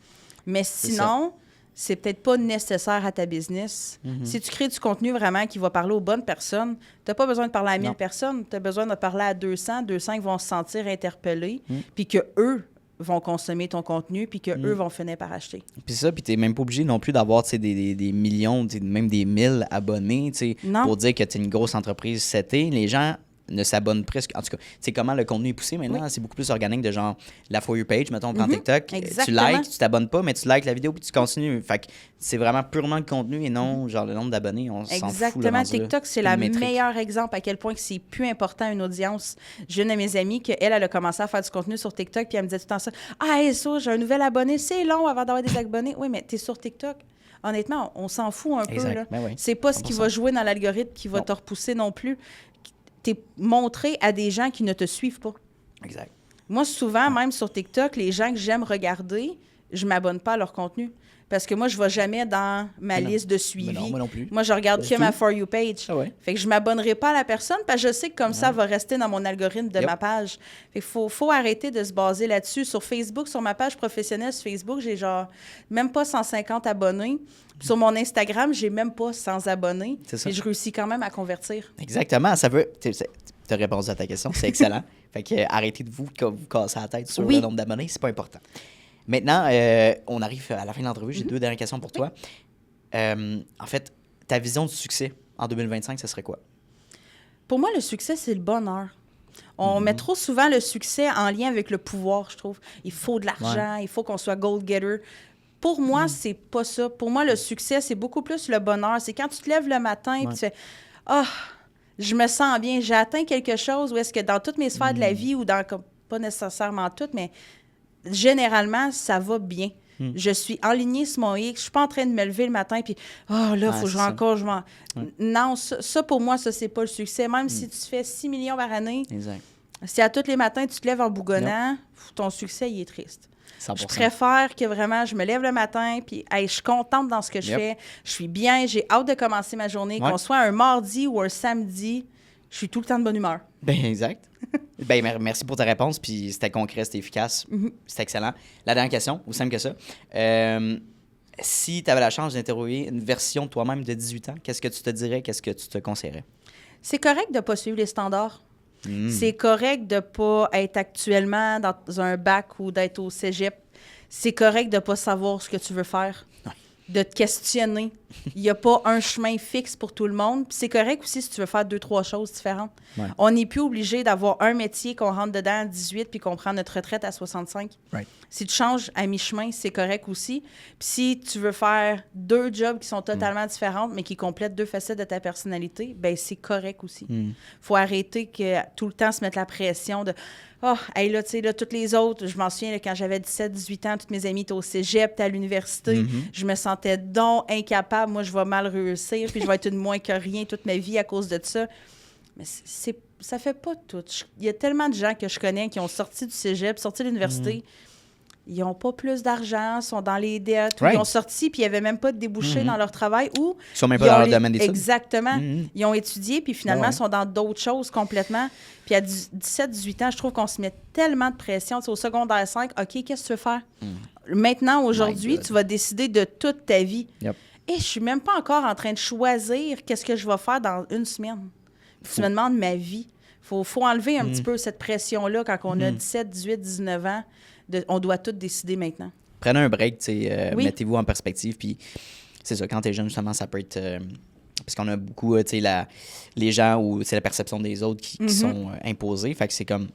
Mais sinon, c'est peut-être pas nécessaire à ta business. Si tu crées du contenu vraiment qui va parler aux bonnes personnes, tu n'as pas besoin de parler à 1000
Non.
personnes. Tu as besoin de parler à 200. 200 qui vont se sentir interpellés, puis qu'eux vont consommer ton contenu, puis qu'eux vont finir par acheter.
Puis ça, puis t'es même pas obligé non plus d'avoir tu sais, des millions, tu sais, même des 1000 abonnés, tu sais,
Non.
pour dire que tu es une grosse entreprise setée. Les gens ne s'abonnent presque. En tout cas, tu sais comment le contenu est poussé maintenant,
Oui.
c'est beaucoup plus organique de genre la For You page, mettons, on prend TikTok, tu
Exactement.
likes, tu t'abonnes pas, mais tu likes la vidéo puis tu continues. Fait que c'est vraiment purement le contenu et non genre le nombre d'abonnés, on s'en fout.
Exactement.
rendu là.
TikTok, c'est
une
le
métrique.
meilleur exemple à quel point que c'est plus important une audience. J'ai une de mes amies elle a commencé à faire du contenu sur TikTok, puis elle me disait tout le temps ça. Ah, hey, ça, j'ai un nouvel abonné, c'est long avant d'avoir des abonnés. Oui, mais t'es sur TikTok. Honnêtement, on s'en fout un
Exact.
peu. Là.
Ben oui,
C'est pas ce qui
100%.
va jouer dans l'algorithme qui va
Non.
te repousser non plus. T'es montré à des gens qui ne te suivent pas.
Exact.
Moi, souvent, même sur TikTok, les gens que j'aime regarder, je m'abonne pas à leur contenu. Parce que moi, je ne vais jamais dans ma
Mais non.
liste de
Mais
suivi.
non, moi non plus.
Moi, je regarde
Pas
que
du
ma
tout.
For You page.
Ah ouais.
Fait que je ne m'abonnerai pas à la personne parce que je sais que comme ça, elle va rester dans mon algorithme de
Yep.
ma page. Fait qu'il faut arrêter de se baser là-dessus. Sur Facebook, sur ma page professionnelle sur Facebook, j'ai genre même pas 150 abonnés. Puis sur mon Instagram, j'ai même pas 100 abonnés.
C'est ça.
Et je réussis quand même à convertir.
Exactement. Ça veut. Tu as répondu à ta question, c'est excellent. Fait que arrêtez de vous casser la tête sur
Oui.
le nombre d'abonnés, c'est pas important. Maintenant, on arrive à la fin de l'entrevue. J'ai deux dernières questions pour toi. En fait, ta vision du succès en 2025, ce serait quoi?
Pour moi, le succès, c'est le bonheur. On met trop souvent le succès en lien avec le pouvoir, je trouve. Il faut de l'argent, il faut qu'on soit goal-getter. Pour moi, c'est pas ça. Pour moi, le succès, c'est beaucoup plus le bonheur. C'est quand tu te lèves le matin et tu fais « Ah, je me sens bien, j'ai atteint quelque chose. » Ou est-ce que dans toutes mes sphères de la vie, ou dans, pas nécessairement toutes, mais généralement, ça va bien. Je suis enlignée sur mon X. Je suis pas en train de me lever le matin puis « Ah, là, il faut que je rencontre. » Non, ça, pour moi, ça, c'est pas le succès. Même si tu fais 6 millions par année,
Exact.
si à tous les matins, tu te lèves en bougonnant, ton succès, il est triste.
100%.
Je préfère que vraiment, je me lève le matin, puis hey, je suis contente dans ce que je fais. Je suis bien, j'ai hâte de commencer ma journée.
Ouais.
Qu'on soit un mardi ou un samedi, je suis tout le temps de bonne humeur.
Ben, exact. Ben, merci pour ta réponse. Puis c'était concret, c'était efficace. C'était excellent. La dernière question, aussi simple que ça. Si tu avais la chance d'interroger une version de toi-même de 18 ans, qu'est-ce que tu te dirais? Qu'est-ce que tu te conseillerais?
C'est correct de ne pas suivre les standards. C'est correct de ne pas être actuellement dans un bac ou d'être au cégep. C'est correct de ne pas savoir ce que tu veux faire. De te questionner. Il n'y a pas un chemin fixe pour tout le monde. Puis c'est correct aussi si tu veux faire 2-3 choses différentes.
Ouais.
On n'est plus obligé d'avoir un métier qu'on rentre dedans à 18 puis qu'on prend notre retraite à 65.
Right.
Si tu changes à mi-chemin, c'est correct aussi. Puis si tu veux faire 2 jobs qui sont totalement différents, mais qui complètent 2 facettes de ta personnalité, ben c'est correct aussi. Faut arrêter que tout le temps se mettre la pression de « Ah, hey, là, tu sais, là, toutes les autres, je m'en souviens, là, quand j'avais 17-18 ans, toutes mes amies étaient au cégep, étaient à l'université. Je me sentais donc incapable. Moi, je vais mal réussir, puis je vais être une moins que rien toute ma vie à cause de ça. » Mais ça fait pas tout. Il y a tellement de gens que je connais qui ont sorti du cégep, sorti de l'université. Ils n'ont pas plus d'argent, sont dans les dettes, ou
Right.
ils ont sorti puis il n'y avait même pas de débouchés dans leur travail, ou
Ils sont même pas
ils
dans
ont
leur domaine d'études.
Exactement. Ils ont étudié puis finalement
Ouais.
sont dans d'autres choses complètement. Puis à 17-18 ans, je trouve qu'on se met tellement de pression. Tu sais, au secondaire 5, OK, qu'est-ce que tu veux faire? Maintenant, aujourd'hui,
My God.
tu vas décider de toute ta vie.
Yep.
Et je suis même pas encore en train de choisir qu'est-ce que je vais faire dans une semaine. Puis tu me demandes ma vie. Faut enlever un petit peu cette pression-là quand on a 17, 18, 19 ans. On doit tout décider maintenant.
Prenez un break, tu sais,
Oui.
mettez-vous en perspective. Puis c'est ça, quand t'es jeune, justement, ça peut être... parce qu'on a beaucoup, tu sais, les gens où c'est la perception des autres qui sont imposées. Fait que c'est comme...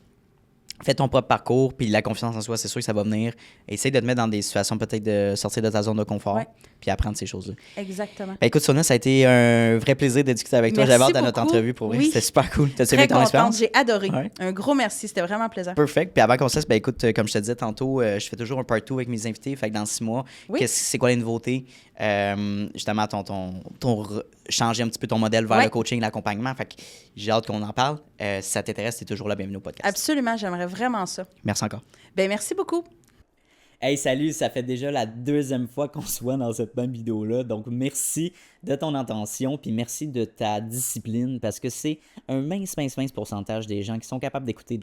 Fais ton propre parcours, puis la confiance en soi, c'est sûr que ça va venir. Essaye de te mettre dans des situations peut-être de sortir de ta zone de confort,
Ouais.
puis apprendre ces choses-là.
Exactement.
Ben, écoute, Sonia, ça a été un vrai plaisir de discuter avec toi.
Merci
J'avais hâte à notre
beaucoup.
entrevue pour vrai.
Oui.
C'était super cool. T'as
Très
aimé ton
contente,
expérience?
j'ai adoré.
Ouais.
Un gros merci, c'était vraiment plaisant.
Perfect. Puis avant qu'on se laisse, ben écoute, comme je te disais tantôt, je fais toujours un part 2 avec mes invités. Fait que dans 6 mois,
Oui.
c'est quoi les nouveautés? Justement, changer un petit peu ton modèle vers
Ouais.
le coaching, l'accompagnement. Fait que j'ai hâte qu'on en parle. Si ça t'intéresse, t'es toujours la bienvenue au podcast.
Absolument, j'aimerais vraiment ça.
Merci encore.
Ben merci beaucoup.
Hey, salut, ça fait déjà la 2e fois qu'on se voit dans cette même vidéo-là. Donc, merci de ton attention, puis merci de ta discipline, parce que c'est un mince pourcentage des gens qui sont capables d'écouter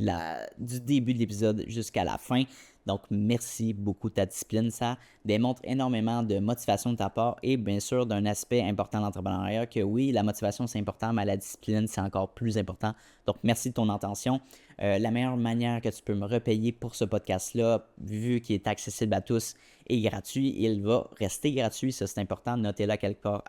du début de l'épisode jusqu'à la fin. Donc, merci beaucoup de ta discipline. Ça démontre énormément de motivation de ta part et bien sûr d'un aspect important de l'entrepreneuriat que oui, la motivation c'est important, mais la discipline c'est encore plus important. Donc, merci de ton attention. La meilleure manière que tu peux me repayer pour ce podcast-là, vu qu'il est accessible à tous et gratuit, il va rester gratuit. Ça, c'est important. Notez-le à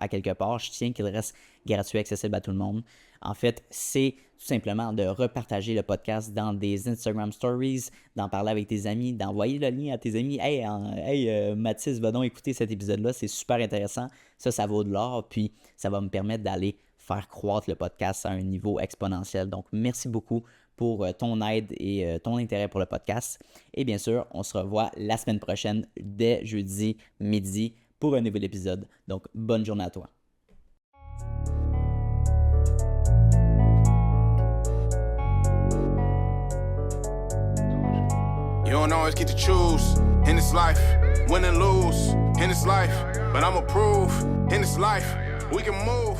quelque part. Je tiens qu'il reste gratuit, accessible à tout le monde. En fait, c'est tout simplement de repartager le podcast dans des Instagram Stories, d'en parler avec tes amis, d'envoyer le lien à tes amis. Hey, Mathis, va donc écouter cet épisode-là. C'est super intéressant. Ça vaut de l'or. Puis, ça va me permettre d'aller faire croître le podcast à un niveau exponentiel. Donc, merci beaucoup pour ton aide et ton intérêt pour le podcast. Et bien sûr, on se revoit la semaine prochaine dès jeudi midi pour un nouvel épisode. Donc, bonne journée à toi.
You don't always get to choose in this life, win and lose in this life. But I'ma prove in this life we can move.